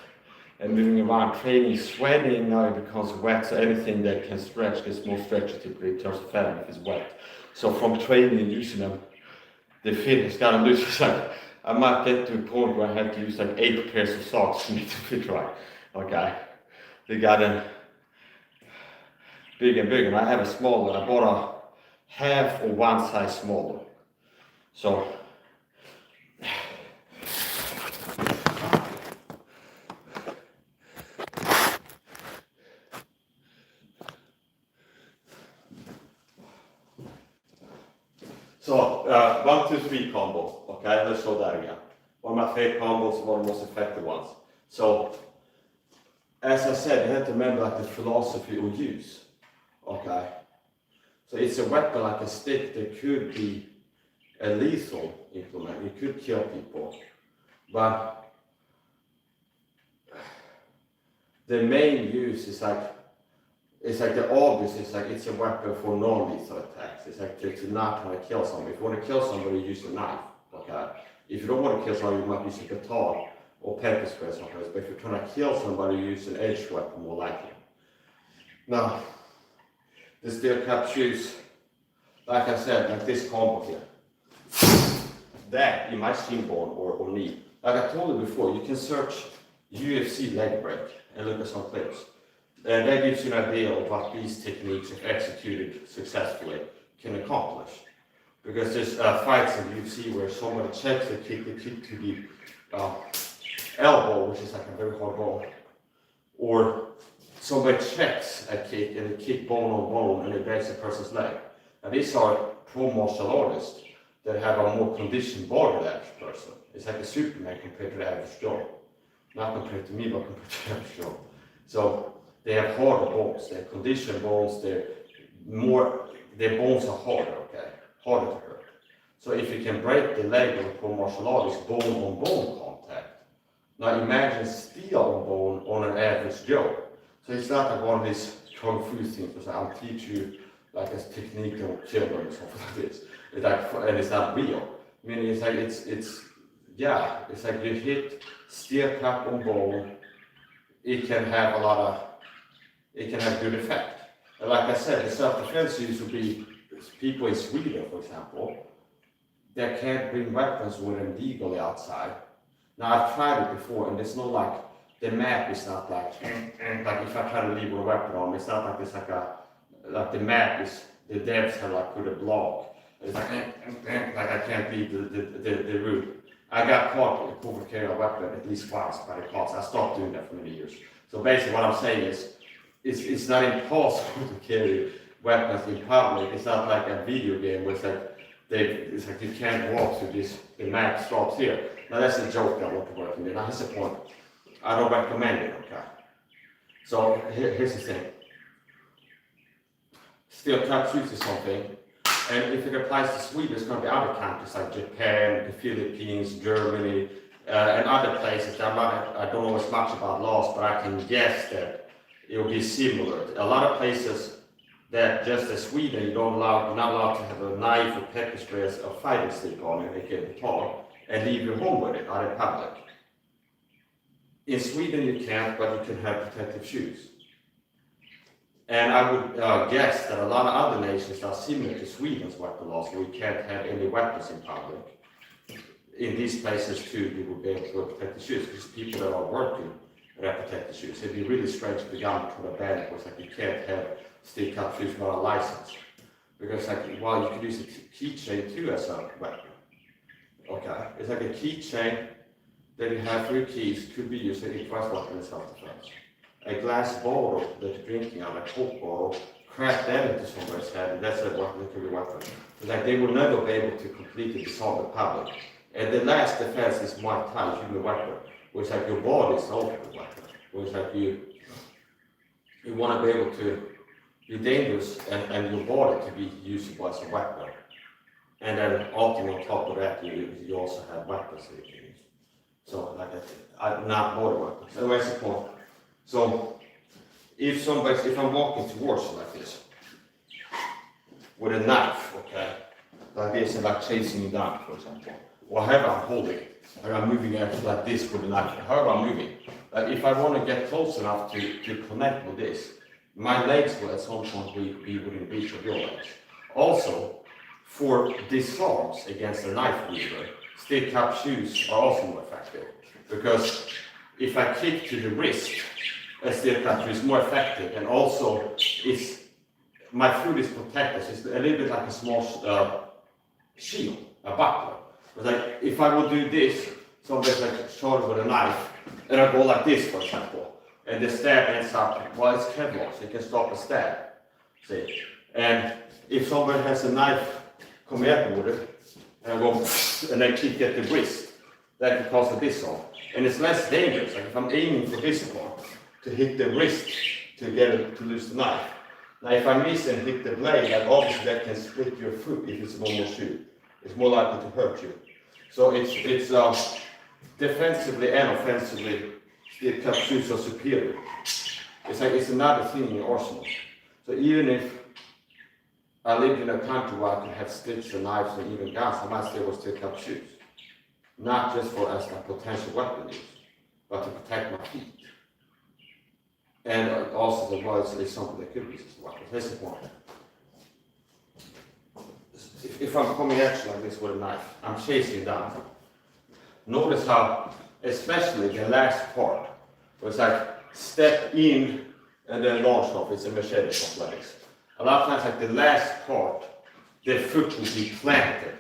and moving around, training, sweating, now it becomes wet, so anything that can stretch gets more stretchy typically in terms of fabric if it's wet. So from training and using them, the fit has gotten loose. It's like, I might get to a point where I have to use like 8 pairs of socks to make the fit right. Okay, they gotten bigger and bigger, and I have a small one. I bought a half or one size smaller. So So, 1, 2, 3 combo. Okay, let's show that again. One of my favorite combos, one of the most effective ones. So, as I said, you have to remember like the philosophy of use. Okay, so it's a weapon like a stick that could be a lethal implement. It could kill people, but the main use is like. It's like the obvious, it's a weapon for non-lethal attacks. It's like to not try to kill somebody. If you want to kill somebody, use a knife, okay? If you don't want to kill somebody, you might use a baton or pepper spray sometimes. But if you're trying to kill somebody, you use an edged weapon more likely. Now, the steel cap shoes, like I said, like this combo here. That, you might shin bone or knee. Like I told you before, you can search UFC leg break and look at some clips. And that gives you an idea of what these techniques, if executed successfully, can accomplish. Because there's fights in UFC where somebody checks the kick to the elbow, which is like a very hard bone, or somebody checks a kick and they kick bone on bone and it breaks a person's leg. And these are pro martial artists that have a more conditioned body than the average person. It's like a Superman compared to the average Joe. Not compared to me, but compared to the average Joe. So they have harder bones, they have conditioned bones, their bones are harder, okay? Harder to hurt. So if you can break the leg of a pro martial artist, bone on bone contact. Now imagine steel on bone on an average Joe. So it's not like one of these kung fu things where I'll teach you like a technique of killing or something like this. It's like, and it's not real. I mean, it's like, it's like you hit steel cap on bone, it can have good effect. And like I said, the self-defense use would be people in Sweden, for example, that can't bring weapons with them legally outside. Now I've tried it before, and it's not like the map is not like if I try to leave with a weapon on, it's not like it's like the map is the devs have like put a block. It's like I can't leave the route. I got caught with a covert carry a weapon at least once by the cops. I stopped doing that for many years. So basically what I'm saying is, it's not impossible to carry weapons in public. It's not like a video game where it's like you can't walk through this, the map stops here. Now that's a joke I want to work in. Now here's the point. I don't recommend it, okay? So here's the thing. Steel cap shoes is something, and if it applies to Sweden, it's going to be other countries like Japan, the Philippines, Germany, and other places. I don't know as much about laws, but I can guess that it will be similar. A lot of places that just as Sweden, you're not allowed to have a knife or pepper spray or fighting stick on it, aka baton, and leave your home with it out in public. In Sweden you can't, but you can have protective shoes. And I would guess that a lot of other nations are similar to Sweden's weapon laws, where you can't have any weapons in public. In these places too, you would be able to wear protective shoes, because people that are working wear protective shoes. It'd be really strange if the government would ban it, because like you can't have steel cap shoes without a license. Because like, well, you could use a keychain too as a weapon. Okay, it's like a keychain that you have for your keys, could be used as a weapon in self-defense. A glass bottle that you're drinking out, a Coke bottle, crack that into somebody's head, and that's a weapon, that could be a weapon. It's like they will never be able to completely disarm the public. And the last defense is Muay Thai, human weapon, which like your body is the ultimate weapon. Which like you want to be able to be dangerous and your body to be usable as a weapon. And then ultimately on top of that, you also have weapons that you can use. So like not body weapons. Anyways, the point. So if I'm walking towards you like this with a knife, okay, like this, and like chasing you down, for example, or however I'm holding, like I'm moving actually like this with a knife, however I'm moving. Like if I want to get close enough to connect with this, my legs will at some point be within reach of your legs. Also, for disarms against a knife wielder, steel cap shoes are also more effective. Because if I kick to the wrist, a steel cap shoe is more effective, and also my foot is protected. So it's a little bit like a small shield, a buckler. But like if I would do this, somebody's like shot with a knife, and I go like this, for example, and the stab ends up, well, it's Kevlar, so you can stop a stab. See? And if somebody has a knife coming at me with it, and I go, and then kick at the wrist, that can cause a disarm. And it's less dangerous. Like if I'm aiming for this part, to hit the wrist to get it to lose the knife. Now if I miss and hit the blade, then obviously that can split your foot if it's a normal shoe. It's more likely to hurt you. So it's defensively and offensively, steel cap shoes are superior. It's like it's another thing in your arsenal. So even if I lived in a country where I could have sticks and knives and even guns, I might still wear steel cap shoes. Not just as a potential weapon use, but to protect my feet. And also the words is something that could be used as a weapon. That's the point. If I'm coming at you like this with a knife, I'm chasing you down. Notice how, especially the last part, where it's like step in and then launch off, it's a machete athletics. A lot of times like the last part, the foot will be planted.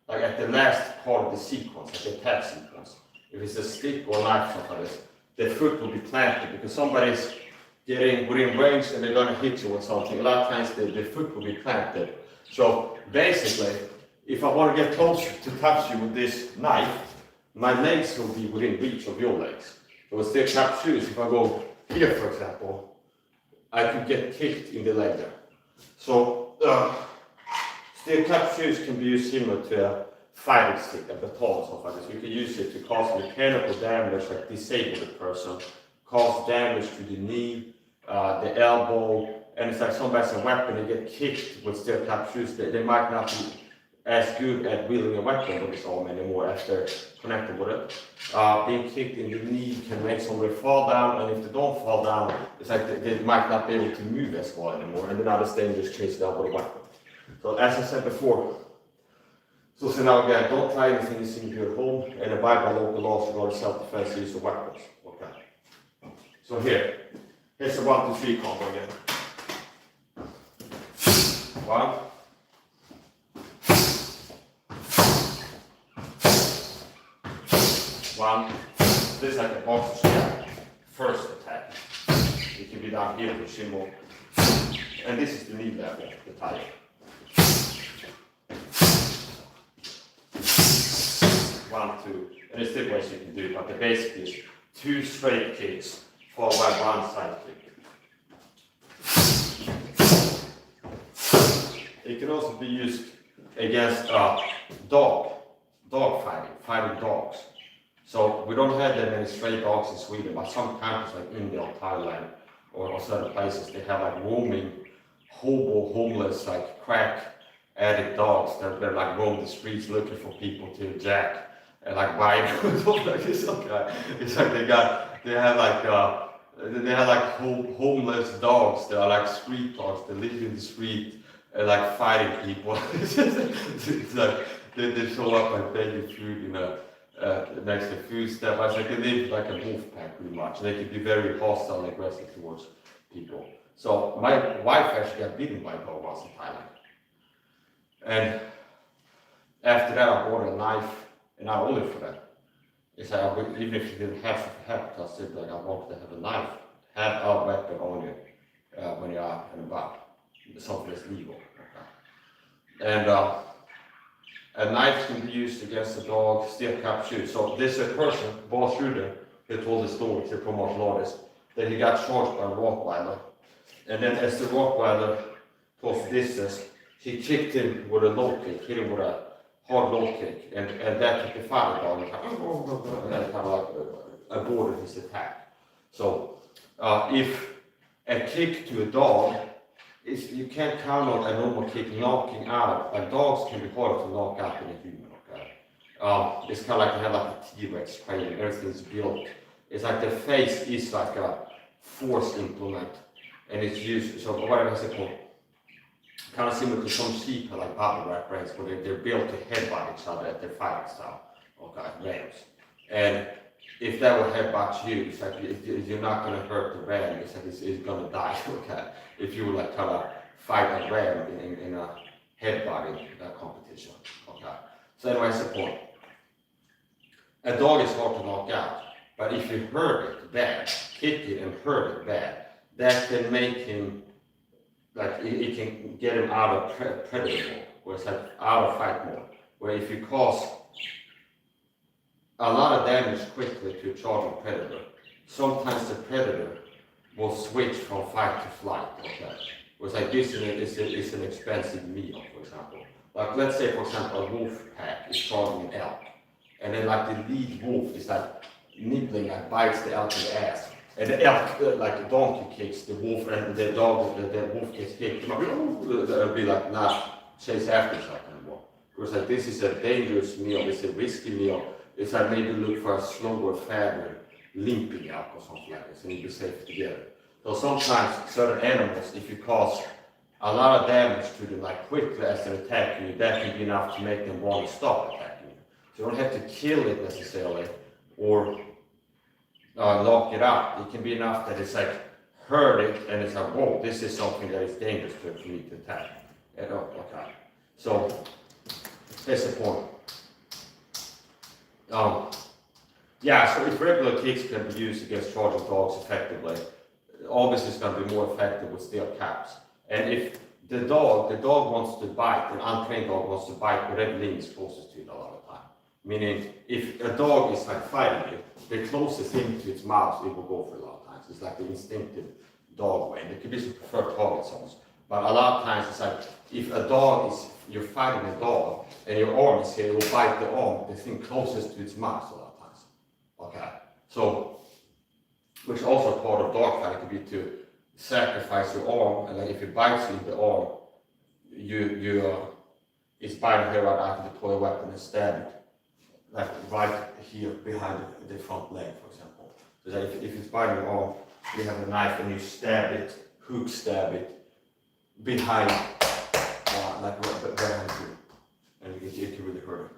Like at the last part of the sequence, like the tap sequence. If it's a stick or a knife, something like this, the foot will be planted because somebody's getting within range and they're gonna hit you with something. A lot of times the foot will be planted. So basically, if I want to get close to touch you with this knife, my legs will be within reach of your legs. So with steel cap shoes, if I go here, for example, I could get kicked in the leg there. So steel cap shoes can be used similar to a fighting stick, a baton, something like this. You can use it to cause mechanical damage, like disable the person, cause damage to the knee, the elbow, and it's like somebody has a weapon, they get kicked with steel cap shoes, they might not be as good at wielding a weapon with this arm anymore as they're connected with it. Being kicked in the knee can make somebody fall down, and if they don't fall down, it's like they might not be able to move as well anymore, and then now the dangerous chase down with a weapon. So as I said before, so now again, don't try anything you see here at home, and abide by local laws regarding self-defense use of weapons. Okay. So here's a 1, 2, 3 combo again. 1. 1. This is like a boxer strap. First attack. It can be down here for shin move. And this is the knee level, the type. 1, 2. And there's different ways you can do it, but the basic is 2 straight kicks followed by 1 side kick. It can also be used against dog fighting dogs. So we don't have that many stray dogs in Sweden, but some countries like India or Thailand or certain places, they have like roaming, homeless, like crack addict dogs that like roam the streets looking for people to jack and like buy them. It's like they have like homeless dogs that are like street dogs that live in the street and like fighting people. It's like they show up like begging food, you know, next to food stuff. It's like they live like a wolf pack pretty much. They can be very hostile and aggressive towards people. So my wife actually got bitten by a dog once in Thailand. And after that I bought a knife, and not only for that. It's like even if you didn't have to, I said like I wanted to have a knife, have a weapon on you when you're out and about. Something that's legal. And a knife can be used against a dog, steel cap shoes. So this is a person, Boss Ruder, who told the story to promote artist, that he got charged by a Rottweiler. And then as the Rottweiler towards distance, he kicked him with a low kick, hit him with a hard low kick, and that took the father dog and kind of like aborted his attack. So if a kick to a dog, you can't count on a normal kick knocking out. Like dogs can be harder to knock out than a human. Okay, it's kind of like you have like a T-Rex crane. Everything's built. It's like the face is like a force implement, and it's used. So whatever is it called? Kind of similar to some sheep have like bubble wrap brains, where they're built to headbutt each other at their fighting style. Okay, rams. And if that will headbutt you, it's like you're not going to hurt the ram. It's like it's going to die. Okay, if you like kind of fight a ram in a headbutting competition. Okay. So anyway, that's the point. A dog is hard to knock out, but if you hurt it bad, kick it and hurt it bad, that can make him like it can get him out of predator mode, where it's like out of fight mode. Where if you cause a lot of damage quickly to a charging predator, sometimes the predator will switch from fight to flight. Okay, whereas like this is an expensive meal, for example. Like let's say for example a wolf pack is charging an elk, and then like the lead wolf is like nibbling, like bites the elk in the ass. And the elk, like the donkey kicks the wolf, and the dog, the wolf gets kicked. They'll be like not chase after each other anymore. Because like this is a dangerous meal, it's a risky meal. It's like maybe look for a slower, fatter, limping elk or something like this, and you'll be safe together. So sometimes certain animals, if you cause a lot of damage to them, like quickly as they're attacking you, that can be enough to make them want to stop attacking you. So you don't have to kill it necessarily, or lock it up. It can be enough that it's like hurt it and it's like, whoa, this is something that is dangerous for me to attack. Okay. So that's the point. Yeah, so if regular kicks can be used against charging dogs effectively, obviously it's going to be more effective with steel caps. And if the dog wants to bite, an untrained dog wants to bite whatever limb is closest to it a lot of the time. Meaning, if a dog is like fighting you, the closest thing to its mouth it will go for a lot of times. It's like the instinctive dog way. And there could be some preferred target zones. But a lot of times it's like, if a dog is, you're fighting a dog, and your arm is here, it will bite the arm, the thing closest to its mouth a lot of times. Okay? So, which also part of dog fighting could be to sacrifice your arm, and then if it bites you in the arm, it's biting here right after the toy weapon and stab it. Like right here behind the front leg, for example. So that if it's biting your arm, you have a knife and you stab it, hook stab it behind, like behind you, and it can really hurt it.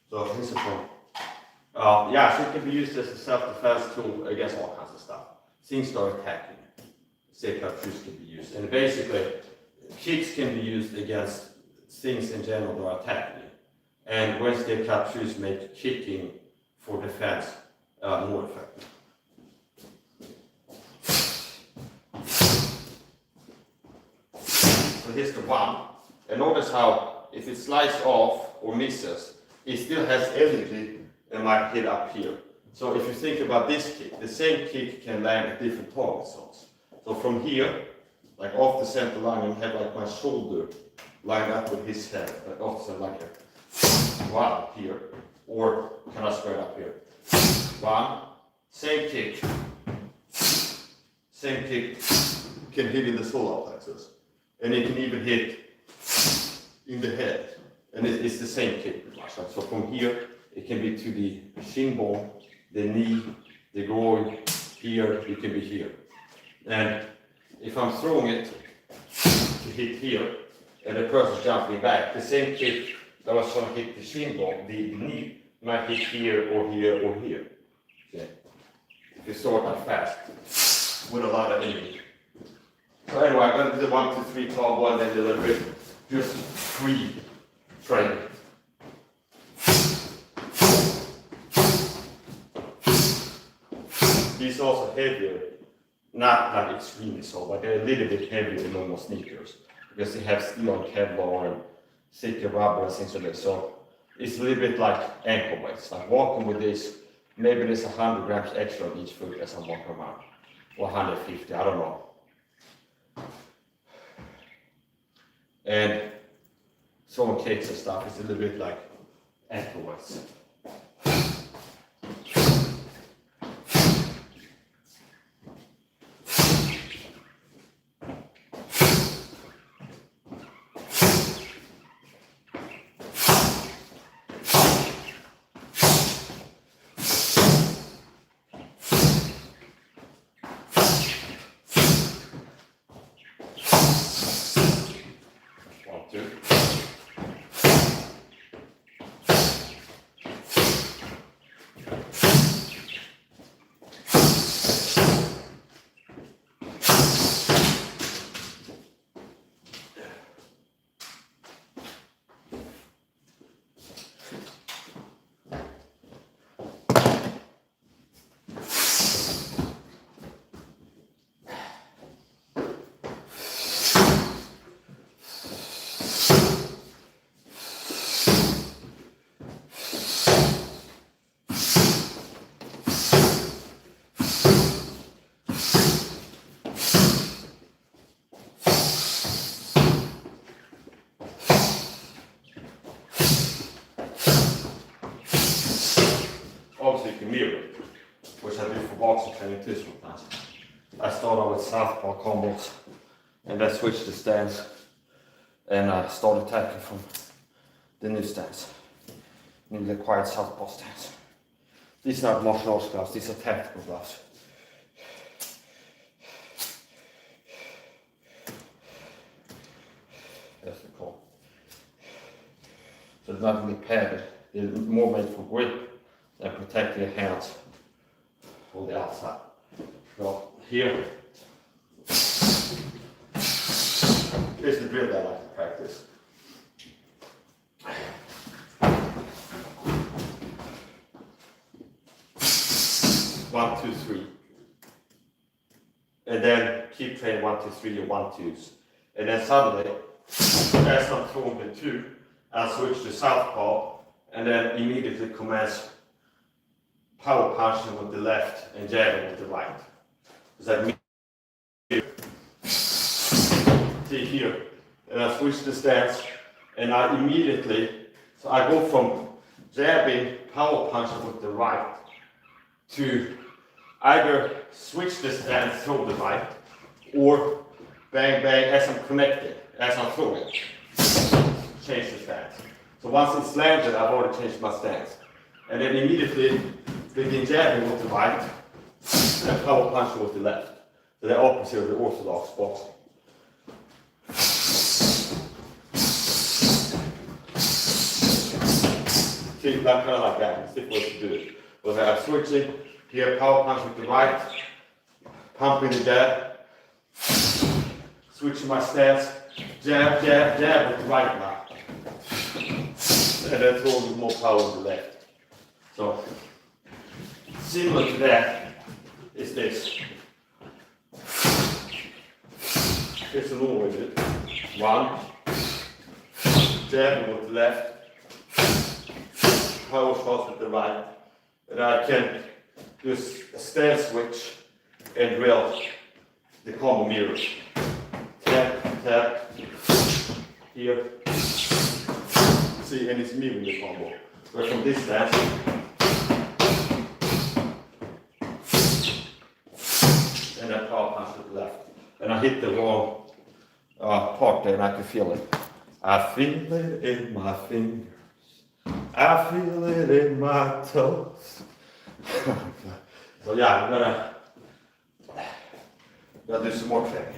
So here's the point. Yeah, so it can be used as a self-defense tool against all kinds of stuff. Things that are attacking. Steel cap shoes can be used, and basically, kicks can be used against things in general that are attacking you. And when steel cap shoes make kicking for defense more effective. So here's the one. And notice how if it slides off or misses, it still has energy and might hit up here. So if you think about this kick, the same kick can land at different target zones. So from here, like off the center line, you have like my shoulder lined up with his head, like off the center line here. One here, or kind of spread up here. One, same kick can hit in the solar plexus, and it can even hit in the head, and it's the same kick. So from here, it can be to the shin bone, the knee, the groin, here, it can be here. And if I'm throwing it to hit here, and the person's jumping back, the same kick that was going to hit the shin bone, the knee, might hit here or here or here. Okay. If you start that fast, with a lot of energy. So anyway, I'm going to do the 1, 2, 3 combo and then a little bit just free training. These are also heavier, not like extremely so, but they're a little bit heavier than normal sneakers because they have steel and Kevlar and thicker rubber and things like that. So it's a little bit like ankle weights. Like walking with this, maybe there's 100 grams extra on each foot as I'm walking around, or 150, I don't know. And throwing kicks and stuff is a little bit like afterwards. Obviously you can mirror it, which I do for boxing training too sometimes. I start out with southpaw combos and I switch the stance and I start attacking from the new stance, newly acquired southpaw stance. These are not martial arts gloves, these are tactical gloves. That's the call. So it's not really padded, they're more made for grip and protect your hands on the outside. So here is the drill that I like to practice. 1, 2, 3. And then keep training 1, 2, 3 or 1, 2s. And then suddenly, as I'm throwing the 2, I switch to southpaw and then immediately commence power punching with the left and jabbing with the right. Does that mean see here? And I switch the stance and I immediately, so I go from jabbing, power punching with the right to either switch the stance, throw the right, or bang bang as I'm connecting, as I'm throwing, change the stance. So once it's landed, I've already changed my stance. And then immediately begin jabbing with the right and power punching with the left. So the opposite of the orthodox boxing. See, like kind of like that, it's different way to do it. But I'm switching, here power punch with the right, pumping the jab, switching my stance, jab, jab, jab with the right now. And then throw with more power with the left. So, similar to that is this. Here's a normal with it. 1, jab with the left, power shots with the right, and I can do a stance switch and drill the combo mirrors. Tap, tap, here. See, and it's mirroring the combo. But from this stance, and I power punch to the left. And I hit the wrong part there and I can feel it. I feel it in my fingers. I feel it in my toes. So yeah, I'm gonna do some more training.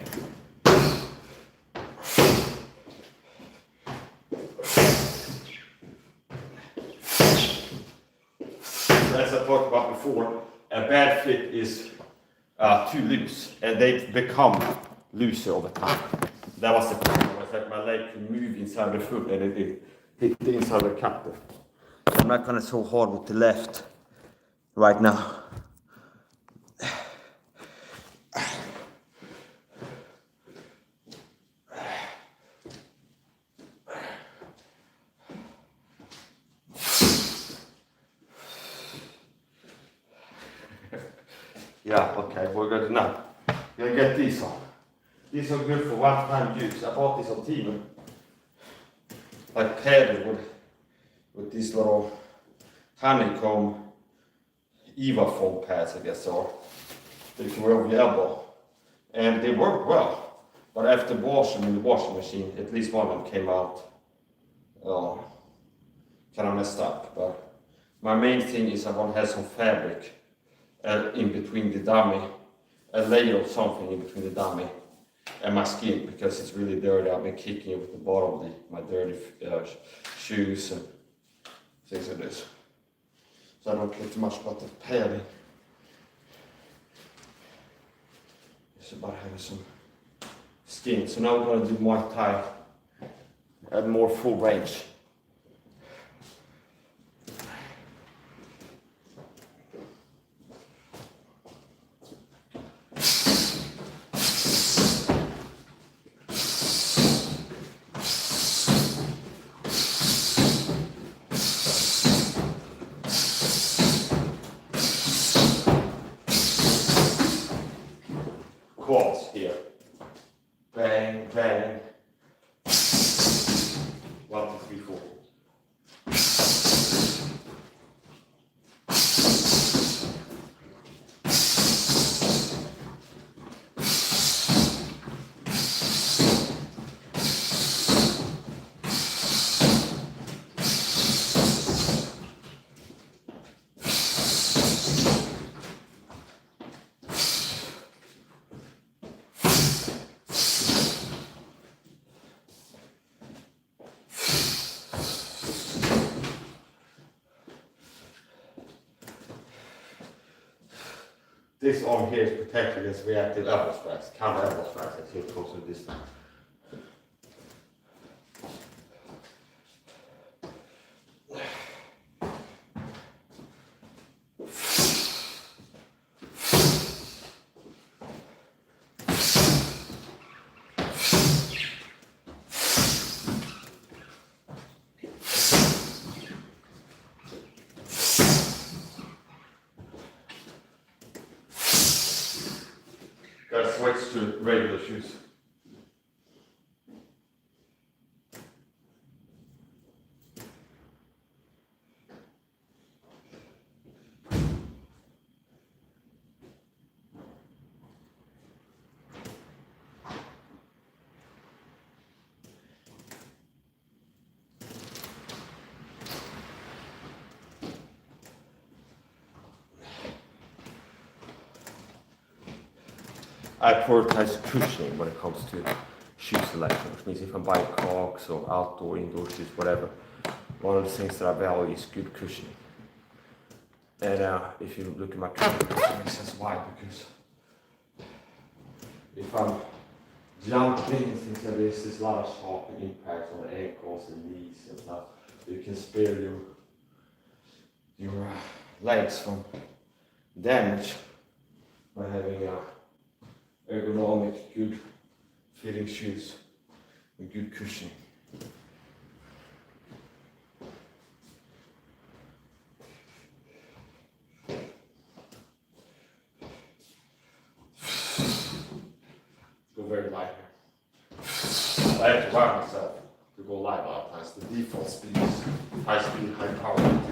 As I talked about before, a bad fit is too loose, and they become looser over time. That was the problem, was that my leg could move inside the foot and it hit the inside of the cutter. So I'm not gonna throw hard with the left right now. Yeah, okay, we're good now. Gonna get these on. These are good for one-time use. I bought these on Temu. Like padded with these little honeycomb Eva foam pads, I guess, or they can wear over your elbow. And they work well. But after washing in the washing machine, at least one of them came out kind of messed up. But my main thing is I want to have some fabric in between the dummy, a layer of something in between the dummy and my skin, because it's really dirty. I've been kicking it with the bottom of my dirty shoes and things like this. So I don't care too much about the padding. It's about having some skin. So now we're going to do Muay Thai at more full range. Quads here. Bang, bang. 1, 2, 3, 4. This arm here is protected against reactive elbow strikes, counter elbow strikes, as you close to this time. Gotta switch to regular shoes. I prioritize cushioning when it comes to shoe selection, which means if I'm buying Crocs or outdoor, indoor shoes, whatever, one of the things that I value is good cushioning. And if you look at my camera, it makes sense why, because if I'm jumping and things like this, there's a lot of sharp impacts on the ankles and knees and stuff. You can spare your legs from damage by having ergonomic, good fitting shoes with good cushioning. Go very light here. I have to wire myself to go light a lot of times. The default speed is high speed, high power.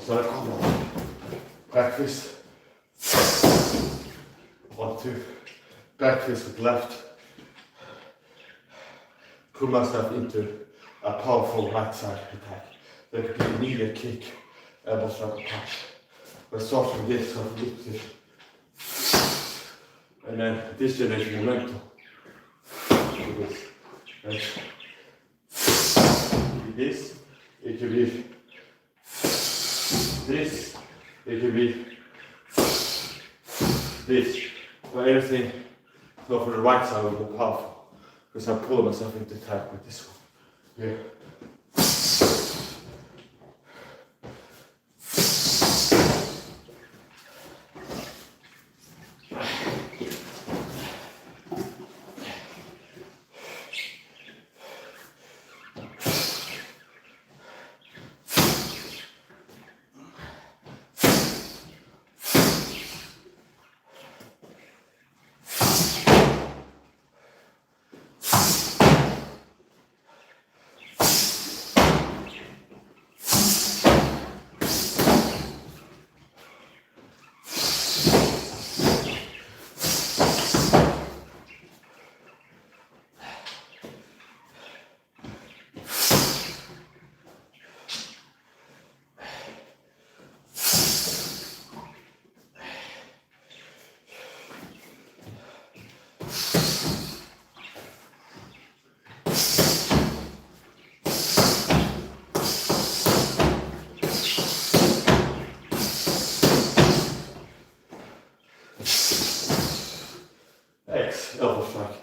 So I come on. Back fist. 1, 2. Back fist with left. Put myself into a powerful right side attack. That could be an immediate kick, elbow strike or punch. But start from this, so position. And then this generation momentum. Like this. Right? This, it could be this, it could be this. But anything go for the right side will be powerful. Because I'm pulling myself into attack with this one. Here. X, elbow strike.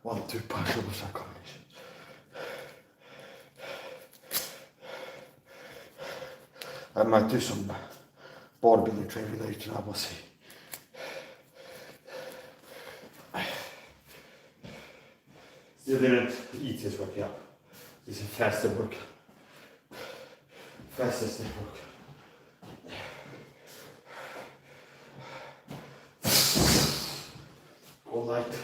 1-2 push-ups and combination. I might do some bodybuilding training later on, we'll see. Still didn't eat this workout. It's a faster workout. Fastest workout. Go light.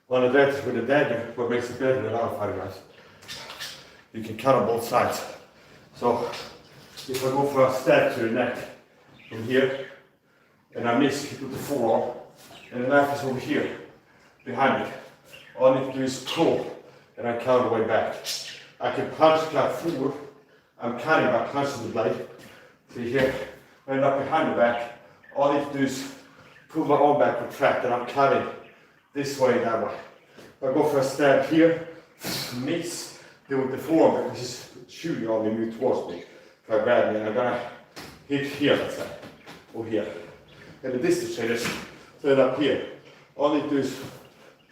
One advantage with a dagger, what makes it better than other fighting knives, you can cut on both sides. So if I go for a stab to the neck from here, and I miss with the forearm, and the knife is over here, behind me, all I need to do is pull, and I cut the way back. I can punch cut forward, I'm cutting by punching the blade. See here, I end up behind the back, all I need to do is pull my arm back, retract, and I'm cutting this way, that way. If I go for a stab here, miss, do with the forearm because he's shooting on me, move towards me. If I grab me, and I'm gonna hit here, let's say, or here. And the distance changes, so end up here. All I need to do is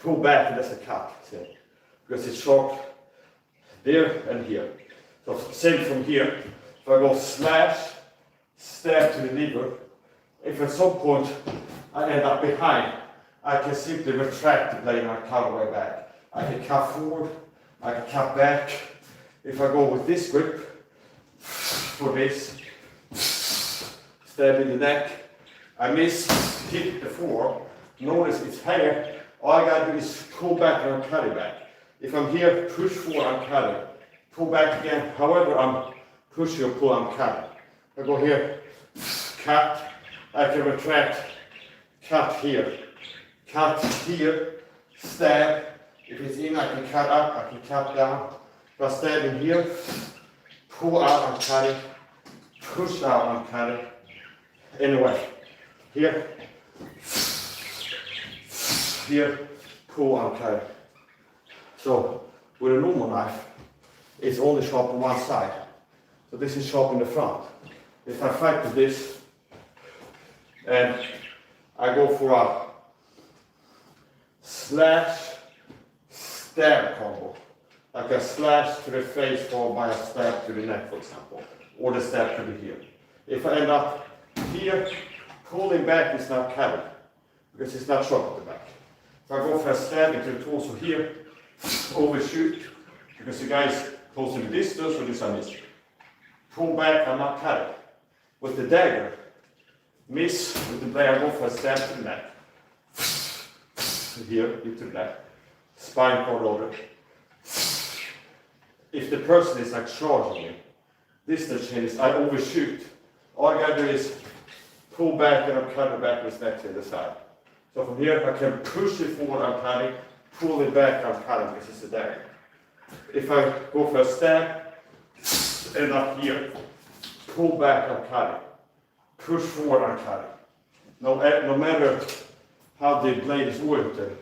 pull back and that's a cut, see? Because it's sharp there and here. So same from here. If I go slash, stab to the liver, if at some point I end up behind, I can simply retract the blade and I cut away back. I can cut forward, I can cut back. If I go with this grip, for this, stab in the neck, I miss, hit the forearm, notice it's here, all I gotta do is pull back and I'm cutting back. If I'm here, push forward, I'm cutting. Pull back again, however I'm pushing or pull, I'm cutting. I go here, cut, I can retract, cut here. Cut here, stab. If it's in, I can cut up, I can cut down. If I stab in here, pull out, I'm cutting. Push out, I'm cutting. Anyway, here, pull, I'm cutting. So, with a normal knife, it's only sharp on one side. So this is sharp in the front. If I fight with this, and I go for a slash stab combo, like a slash to the face followed by a stab to the neck, for example, or the stab to the heel. If I end up here, pulling back is not cutting because it's not sharp at the back. If I go for a stab into the torso here, overshoot because the guy is close to the distance or this I miss. Pull back, I'm not cutting. With the dagger, miss with the blade, I go for a stab to the neck. Here, into the neck, spine cord over. If the person is like charging me, distance changes, I overshoot. All I gotta do is pull back and I'm cutting back with neck to the side. So from here, I can push it forward, I'm cutting, pull it back, I'm cutting because it's a dagger. If I go for a stab, end up here, pull back, I'm cutting, push forward, I'm cutting. No matter how the blade is oriented,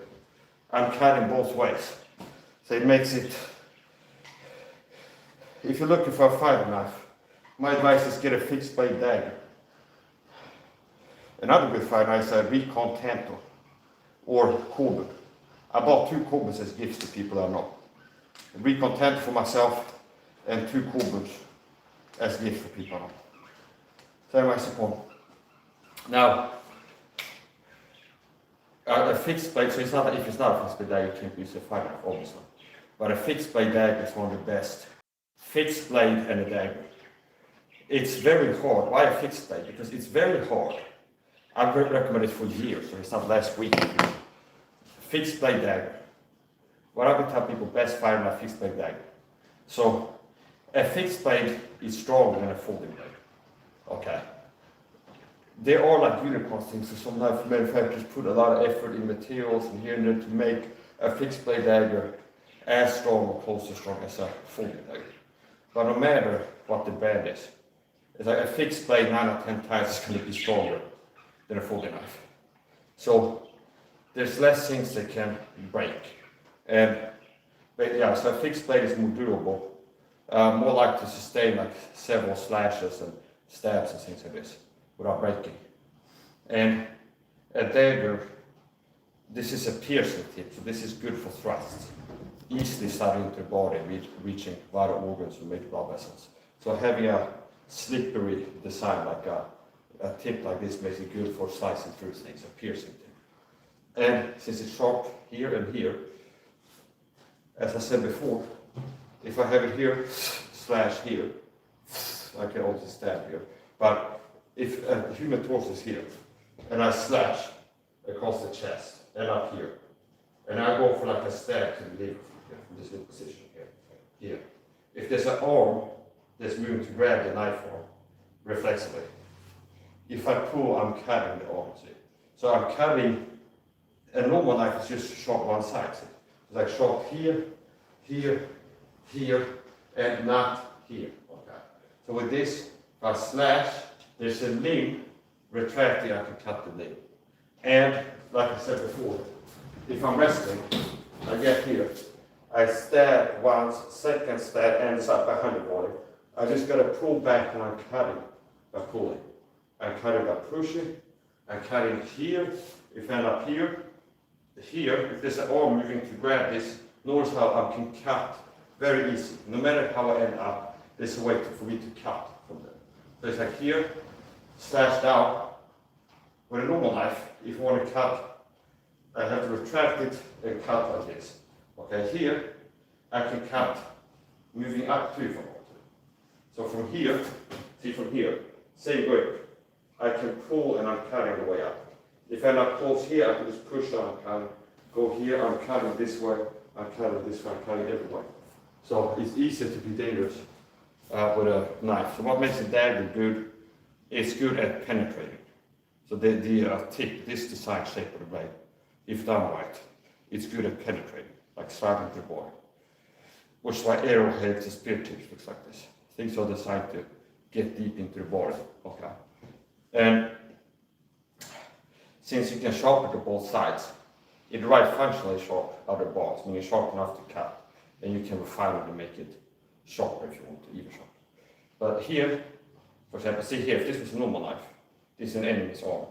I'm cutting both ways. So it makes it, if you're looking for a fighting knife, my advice is get a fixed blade dagger. Another good fighting knife is a Recon Tanto or Kobe. I bought 2 Kobes as gifts to people I know. A Recon Tanto for myself and 2 Kobes as gifts for people I know. So my support. Now, a fixed blade, so it's not, if it's not a fixed blade dagger, you can't use a fighting knife, obviously. But a fixed blade dagger is one of the best. Fixed blade and a dagger. It's very hard. Why a fixed blade? Because it's very hard. I've recommended it for years, so it's not last week. Fixed blade dagger. What I've been telling people, best fighting knife, fixed blade dagger. So a fixed blade is stronger than a folding blade. Okay. There are like unicorn things, so some knife manufacturers put a lot of effort in materials and here and there to make a fixed blade dagger as strong or close to strong as a folding blade. But no matter what the bend is, it's like a fixed blade 9 or 10 times is going to be stronger than a folding knife. So there's less things that can break. But yeah, so a fixed blade is more durable, more likely to sustain like several slashes and stabs and things like this without breaking. And a dagger, this is a piercing tip, so this is good for thrusts, easily sliding into the body, reaching vital organs and major blood vessels. So having a slippery design like a tip like this makes it good for slicing through things, a piercing tip. And since it's sharp here and here, as I said before, if I have it here, slash here, I can also stab here. But if a human torso is here, and I slash across the chest and up here, and I go for like a stab to the liver from this little position here. If there's an arm that's moving to grab the knife arm reflexively, if I pull, I'm cutting the arm. See? So I'm cutting. A normal knife is just sharp one side. See? It's like sharp here, here, here, and not here. Okay. So with this, if I slash, there's a limb retracting, I can cut the limb. And like I said before, if I'm wrestling, I get here, I stab once, second stab ends up behind the body. I just gotta pull back and I'm cutting by pulling. I'm cutting by pushing, I'm cutting here, if I end up here, if there's an arm moving to grab this, notice how I can cut very easy. No matter how I end up, there's a way for me to cut from there. So it's like here, slash down. With a normal knife, if you want to cut, I have to retract it and cut like this. Okay, here, I can cut moving up to if I want to. So from here, see from here, same grip. I can pull and I'm cutting the way up. If I end up close here, I can just push down and cut. Go here, I'm cutting this way, I'm cutting this way, I'm cutting every way. So it's easier to be dangerous with a knife. So what makes a dagger good? It's good at penetrating. So the tip, this design shape of the blade, if done right, it's good at penetrating, like sliding into the body. Which is why arrowheads and spear tips looks like this. Things are designed to get deep into the body. Okay. And since you can sharpen to both sides, it's right functionally sharp other bars, meaning sharp enough to cut, and you can refine it and make it sharper if you want to, even sharper. But here, for example, see here, if this was a normal knife, this is an enemy's arm.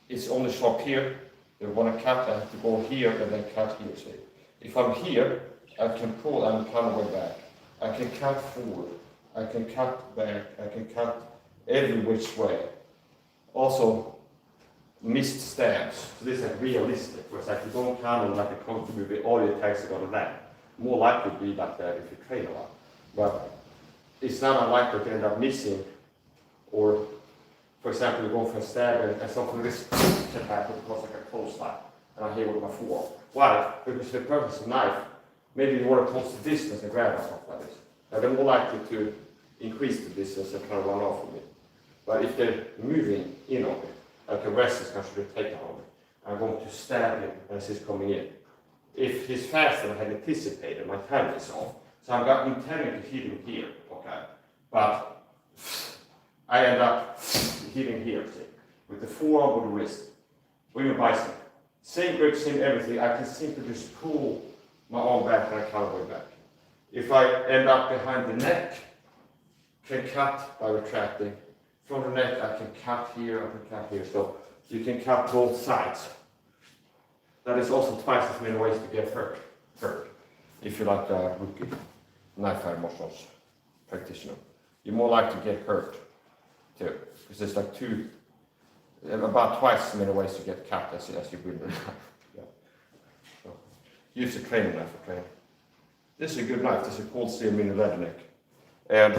It's only sharp here. They want to cut, I have to go here and then cut here. See, if I'm here, I can pull and come way back. I can cut forward. I can cut back. I can cut every which way. Also, missed stabs. So this is like realistic. For example, you don't count on like a counter movie, all your attacks are going to land. More likely to be like that if you train a lot. But it's not unlikely to end up missing, or for example, you go for a stab and something like this can happen because like a close line. And I'm here with my forearm. Why? Because the purpose of knife, maybe you want to close the distance and grab myself like this. Now they're more likely to increase the distance and kind of run off with me. But if they're moving in on me, like a wrestler is going to take on me, I'm going to stab him as he's coming in. If he's faster than I had anticipated, my time is off. So I'm intending to hit him here, okay? But I end up hitting here, see, with the forearm or the wrist, with my bicep. Same grip, same everything, I can simply just pull my arm back and I cut away back. If I end up behind the neck, can cut by retracting. From the neck, I can cut here, I can cut here. So you can cut both sides. That is also twice as many ways to get hurt. If you're like a rookie knife fighting martial arts practitioner, you're more likely to get hurt too, because there's like about twice as many ways to get cut as you build a knife. Yeah. So, use a training knife for training. This is a good knife. This is a Cold Steel Mini Leatherneck, and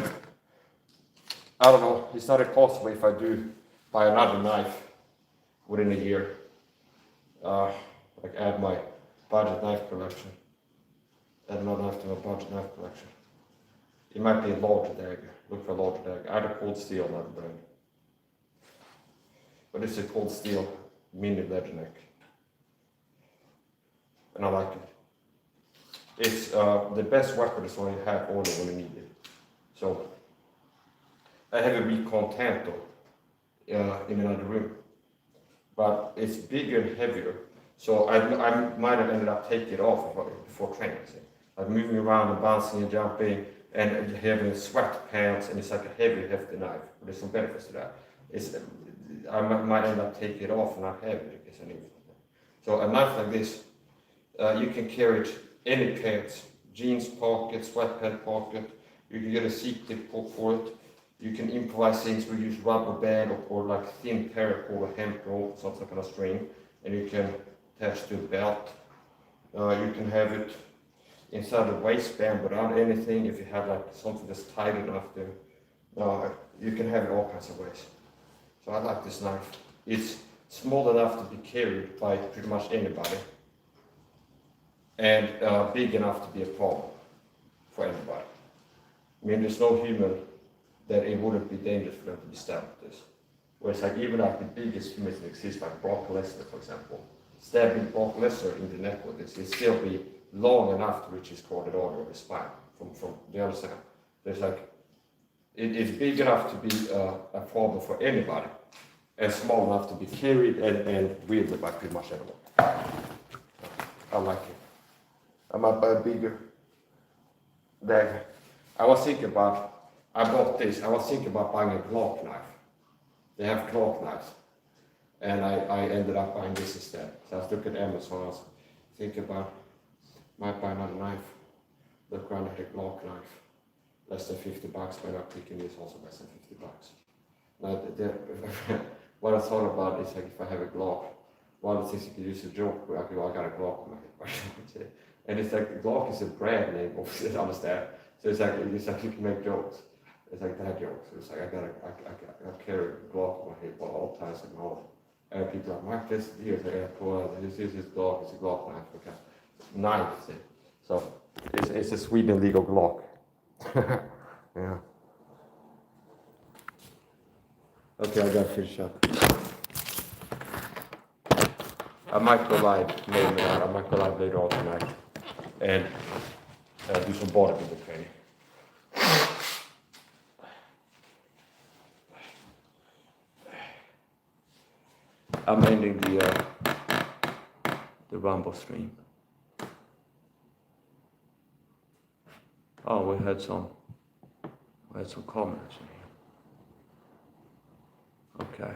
I don't know. It's not impossible if I do buy another knife within a year. Like add my budget knife collection. Add another knife to my budget knife collection. It might be a larger dagger. Look for a larger dagger. Either cold steel or another brand. But this is a cold steel mini ledger neck. And I like it. It's the best weapon is when you have only when you need it. So I have a Recon Tanto in another room, but it's bigger and heavier. So I might have ended up taking it off before training. Like moving around and bouncing and jumping and having sweatpants, and it's like a heavy, hefty knife. There's some benefits to that. I might end up taking it off and not have it because I need it. So a knife like this, you can carry it any pants, jeans pocket, sweatpant pocket. You can get a seat tip for it. You can improvise things. We use rubber band or like thin paracord or hemp rope, some kind of string, and you can attach to a belt. You can have it inside the waistband without anything. If you have like something that's tight enough to, you can have it all kinds of ways. So I like this knife. It's small enough to be carried by pretty much anybody, and big enough to be a problem for anybody. I mean, there's no human that it wouldn't be dangerous for them to be stabbed with this. Whereas like even like the biggest humans that exist, like Brock Lesnar, for example, stabbing Brock Lesnar in the neck with this, it'd still be long enough to reach his carotid artery or his spine from the other side. There's like, it's big enough to be a problem for anybody, and small enough to be carried and wielded by pretty much everyone. I like it. I might buy a bigger dagger. I was thinking about buying a Glock knife. They have Glock knives. And I ended up buying this instead. So I was looking at Amazon, I was thinking about, might buy another knife. Look around at a Glock knife. Less than $50, but I'm picking this also less than $50. Now, what I thought about is like if I have a Glock, one of the things you can use a joke with, I got a Glock on my head. And it's like, Glock is a brand name, obviously, I understand. So it's like you can make jokes. It's like dad jokes. It's like I carry a Glock on my hip all times in my life. And people are like, Mike, this is his Glock, it's a Glock knife. Okay. Knife, see. So it's a Sweden legal Glock. Yeah. Okay, I gotta finish up. I might go live, maybe not. I might go live later on tonight and do some bodybuilding training. I'm ending the Rumble stream. Oh, we had some comments in here. Okay.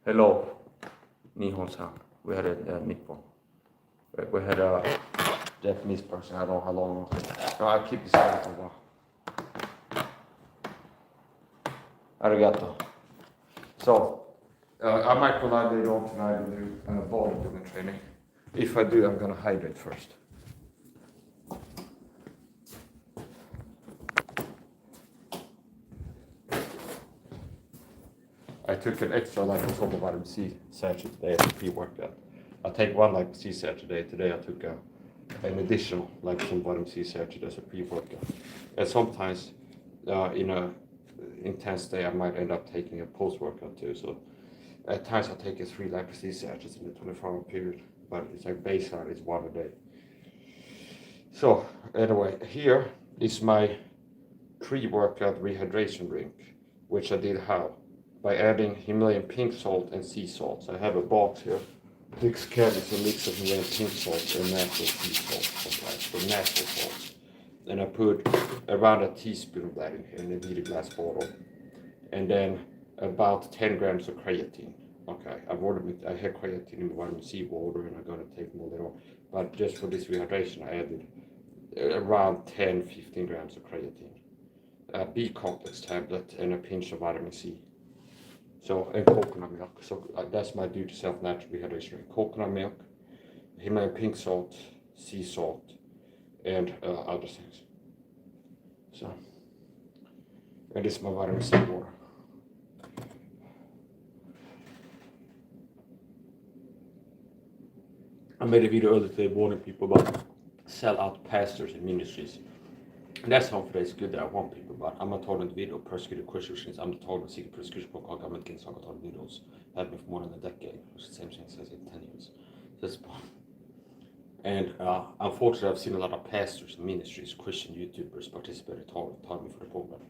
Hello, Nihon-san. We had a Nippon. We had a Japanese person. I don't know how long. No, I'll keep this out for a while. Arigato. So, I might go live later on tonight and do bodybuilding training. If I do, I'm gonna hydrate first. I took an extra liposomal vitamin C sachet today as a pre-workout. I take one vitamin C sachet today. Today I took an additional liposomal vitamin C sachet as a pre-workout. And sometimes in a intense day I might end up taking a post-workout too. So at times I take 3 liposomal C sachets in a 24-hour period, but it's like baseline is 1 a day. So anyway, here is my pre-workout rehydration drink, which I did how? By adding Himalayan pink salt and sea salt. So I have a box here. This can is a mix of Himalayan pink salt and natural sea salt, sometimes, so natural salt. And I put around a teaspoon of that in here in a meter glass bottle. And then about 10 grams of creatine. Okay, I had creatine in vitamin C water and I'm gonna take more later on. But just for this rehydration, I added around 10-15 grams of creatine. A B complex tablet and a pinch of vitamin C. So, and coconut milk. So that's my do to self natural rehydration. Coconut milk, Himalayan pink salt, sea salt, and other things. So, and this is my vitamin C water. I made a video earlier today warning people about sell-out pastors and ministries. And that's something that's good that I want people, but I'm not told in the video, persecuted Christians, I'm told in secret persecution book called Government Against Talk told videos, had been for more than a decade, which is the same thing as in 10 years. So that's and unfortunately, I've seen a lot of pastors and ministries, Christian YouTubers participate taught me for the program,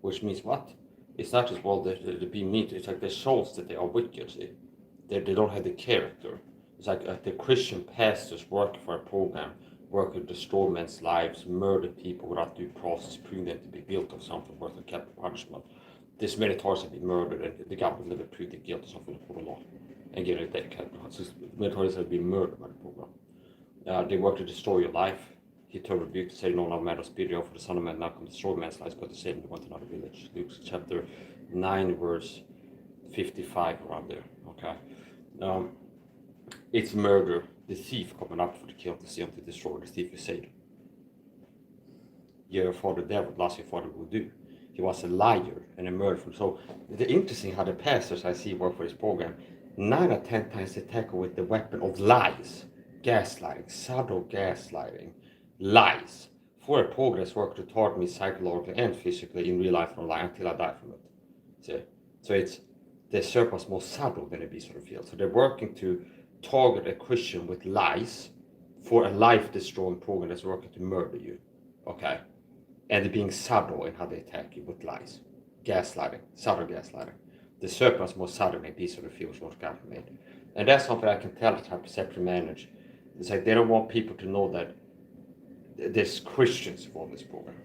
which means what? It's not just, well, they're being mean, it's like they shows that they are wicked, see? They don't have the character. It's like the Christian pastors working for a program, working to destroy men's lives, murder people without due process, proving them to be guilty of something worth of capital punishment. This many times have been murdered, and the government never proved the guilt of something for the law and give it a capital punishment. So many times have been murdered by the program. They work to destroy your life. He told rebuked to say, no, no matter spirit for the Son of Man not come to destroy man's lives, but to save him to went to another village. Luke chapter 9, verse 55, around there. Okay. It's murder. The thief coming up for to kill, to steal, to destroy. The thief is Satan. Your father devil, last your father will do. He was a liar and a murderer. So the interesting how the pastors I see work for this program, 9 or 10 times they tackle with the weapon of lies. Gaslighting, subtle gaslighting, lies, for a progress work to taught me psychologically and physically in real life and online until I die from it. See? So it's the serpent's more subtle than a beast of the field. So they're working to target a Christian with lies for a life-destroying program that's working to murder you. Okay? And they're being subtle in how they attack you with lies. Gaslighting, subtle gaslighting. The serpent's more subtle than a beast of the field, what God made. And that's something I can tell how perception manage. It's like they don't want people to know that there's Christians involved in this program.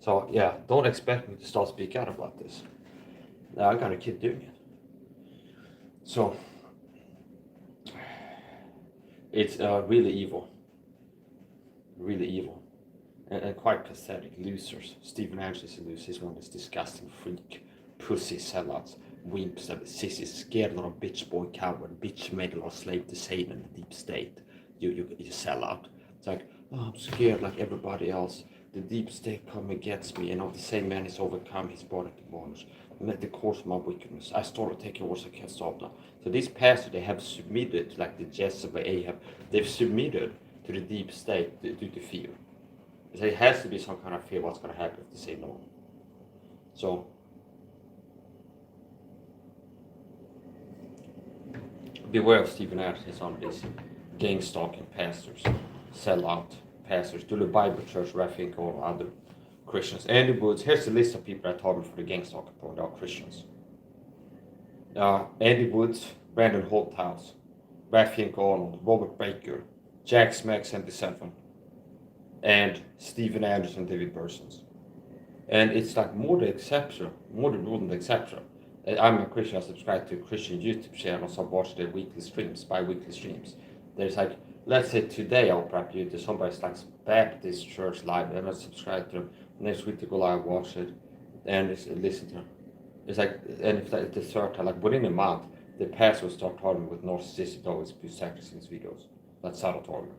So yeah, don't expect me to start speaking out about this. I'm gonna keep doing it. So it's really evil, and quite pathetic. Losers. Stephen Anderson is a loser. He's one of these disgusting freak, pussy sellouts. Wimps and sissies, scared little bitch boy coward, bitch made a little slave to Satan, the deep state. You sell out. It's like, oh, I'm scared like everybody else. The deep state come and gets me, and of the same man is overcome, he's brought it to bondage. Met the course of my wickedness. I started taking words I can't stop now. So these pastors, they have submitted, like the Jezebel Ahab, they've submitted to the deep state due to fear. So it has to be some kind of fear what's going to happen if they say no. So beware of Stephen Anderson on these gang stalking pastors, sellout pastors, to the Bible Church, where I think all other Christians. Andy Woods, here's the list of people that targeted for the gang stalking program, they are Christians. Andy Woods, Brandon Holthouse, Raffian Arnold, Robert Baker, Jack Smack 77, and Stephen Anderson, David Persons. And it's like more the exception, more the rule than the exception. I'm a Christian, I subscribe to a Christian YouTube channel, so I watch their weekly streams, bi-weekly streams. There's like, let's say today I'll prep you to somebody's like Baptist Church Live, and I subscribe to them. Next week to go live, watch it, and listen to them. It's like, and if the third time, like within a month, the pastor will start targeting with narcissistic always abuse tactics in his videos. That's subtle targeting.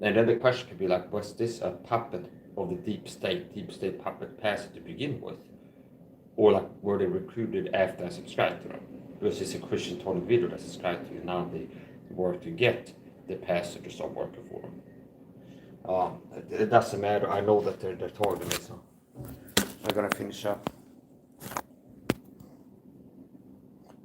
And then the question could be like, was this a puppet of the deep state puppet pastor to begin with? Or like, were they recruited after I subscribed to them? Because it's a Christian targeting video that I subscribed to, and now they work to get the pastor to start working for them. It doesn't matter, I know that they're targeting me, so I'm gonna finish up.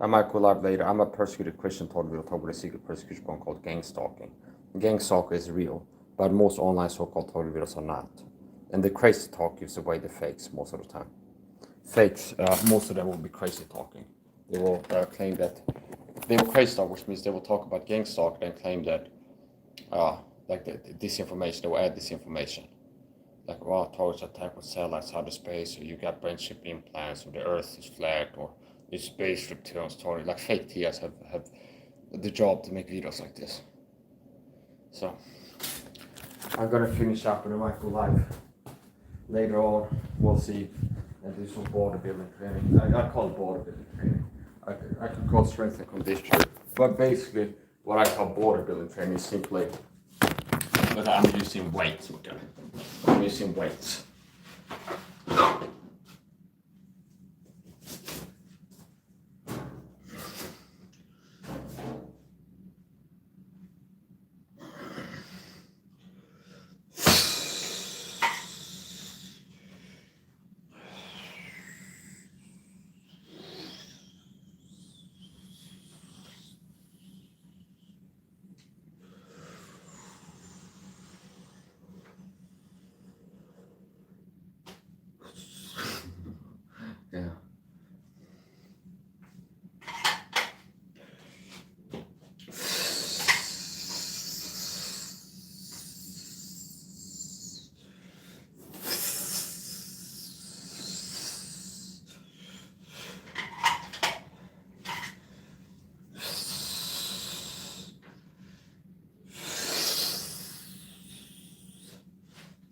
I might go live later. I'm a persecuted Christian told we'll talk about a secret persecution program called gang stalking. Gang stalking is real, but most online so-called target videos are not. And the crazy talk gives away the fakes most of the time. Fakes, most of them will be crazy talking. They will claim that they will crazy talk, which means they will talk about gang stalking and claim that like the disinformation, they will add disinformation. Like, well, targets attack with satellites outer space, or you got brain chip implants, or the earth is flat, or the space reptilians target. Like fake TIs have the job to make videos like this. So I'm gonna finish up and I might go live later on. We'll see, and do some bodybuilding training. I call it bodybuilding training. I could call strength and conditioning, but basically what I call bodybuilding training is simply that I'm using weights. Okay, I'm using weights.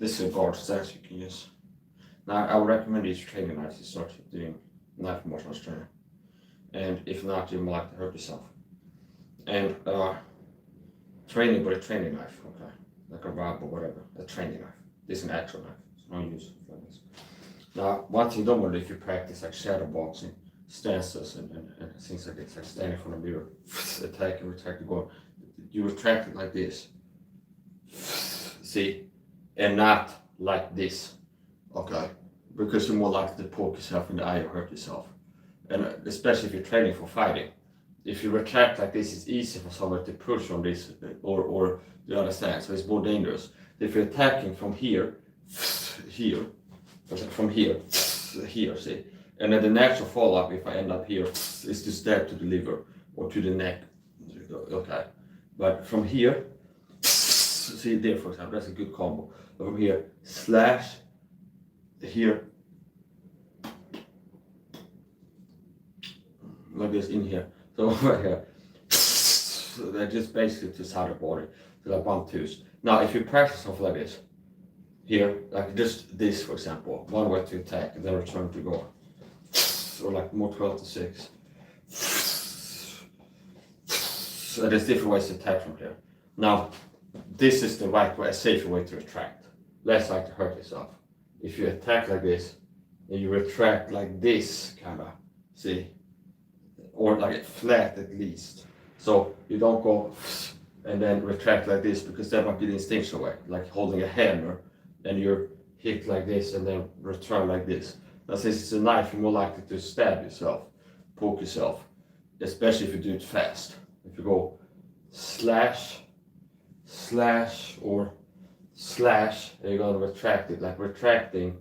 This is a guard stance you can use. Now I would recommend these training knives to start doing knife martial arts training. And if not, you might like to hurt yourself. And training with a training knife, okay? Like a rub or whatever, a training knife. This is an actual knife, so no use for this. Now, one thing you don't want to do if you practice like shadow boxing, stances and things like this, like standing in front of the mirror, attack and retract the guard. You retract it like this. See? And not like this, okay? Because you're more likely to poke yourself in the eye or hurt yourself. And especially if you're training for fighting. If you retract like this, it's easy for someone to push on this or you understand, so it's more dangerous. If you're attacking from here, here, from here, here, see? And then the natural follow-up, if I end up here, is to stab to the liver or to the neck, okay? But from here, see there for example, that's a good combo. But from here, slash, here, like this in here. So right here, so they're just basically to side of the body, so like 1-2s. Now, if you practice something like this, here, like just this, for example, one way to attack and then return to guard, or like more 12-6. So there's different ways to attack from here. Now, this is the right way, a safer way to retract. Less like to hurt yourself. If you attack like this, and you retract like this, kinda, see? Or like flat at least. So you don't go and then retract like this, because that might be the instinctual way, like holding a hammer and you're hit like this and then return like this. Now since it's a knife, you're more likely to stab yourself, poke yourself, especially if you do it fast. If you go slash, slash, or slash, and you're gonna retract it, like retracting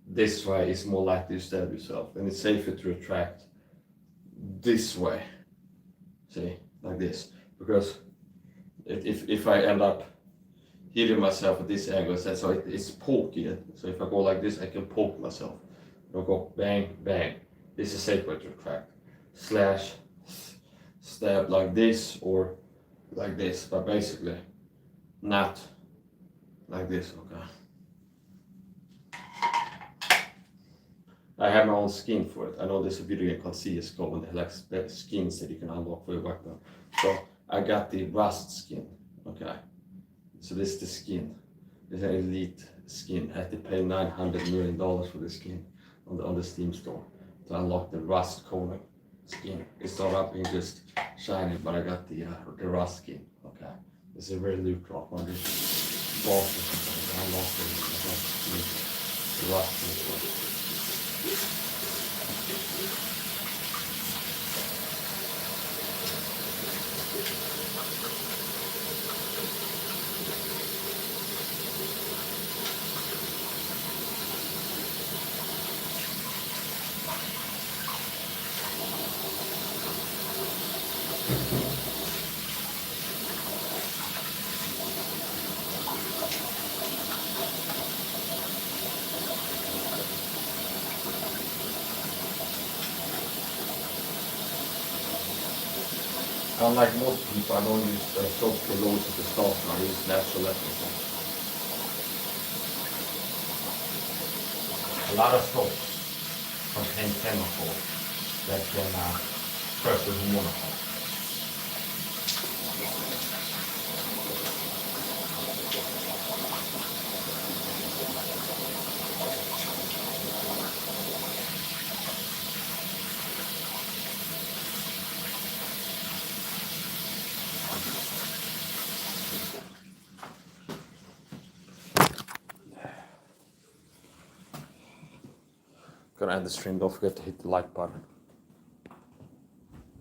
this way is more likely to stab yourself, and it's safer to retract this way, see, like this, because if I end up hitting myself at this angle, so it's pokey, so if I go like this, I can poke myself. I'll go bang, bang. This is a safe way to retract. Slash, stab like this, or like this, but basically not like this, okay? I have my own skin for it. I know there's a video game called CSGO and they have like skins that you can unlock for your weapon. So I got the Rust skin, okay? So this is the skin. It's an elite skin. I had to pay $900 million for the skin on the Steam store to unlock the Rust Conan skin. It's not up and just shiny, but I got the Rust skin, okay? It's a very loot drop on this box or something. I unlocked the Rust skin. Unlike most people, I don't use soap for loads at the start, I use natural essence. A lot of soaps contain chemicals that can press the hormone. Gonna end the stream, don't forget to hit the like button.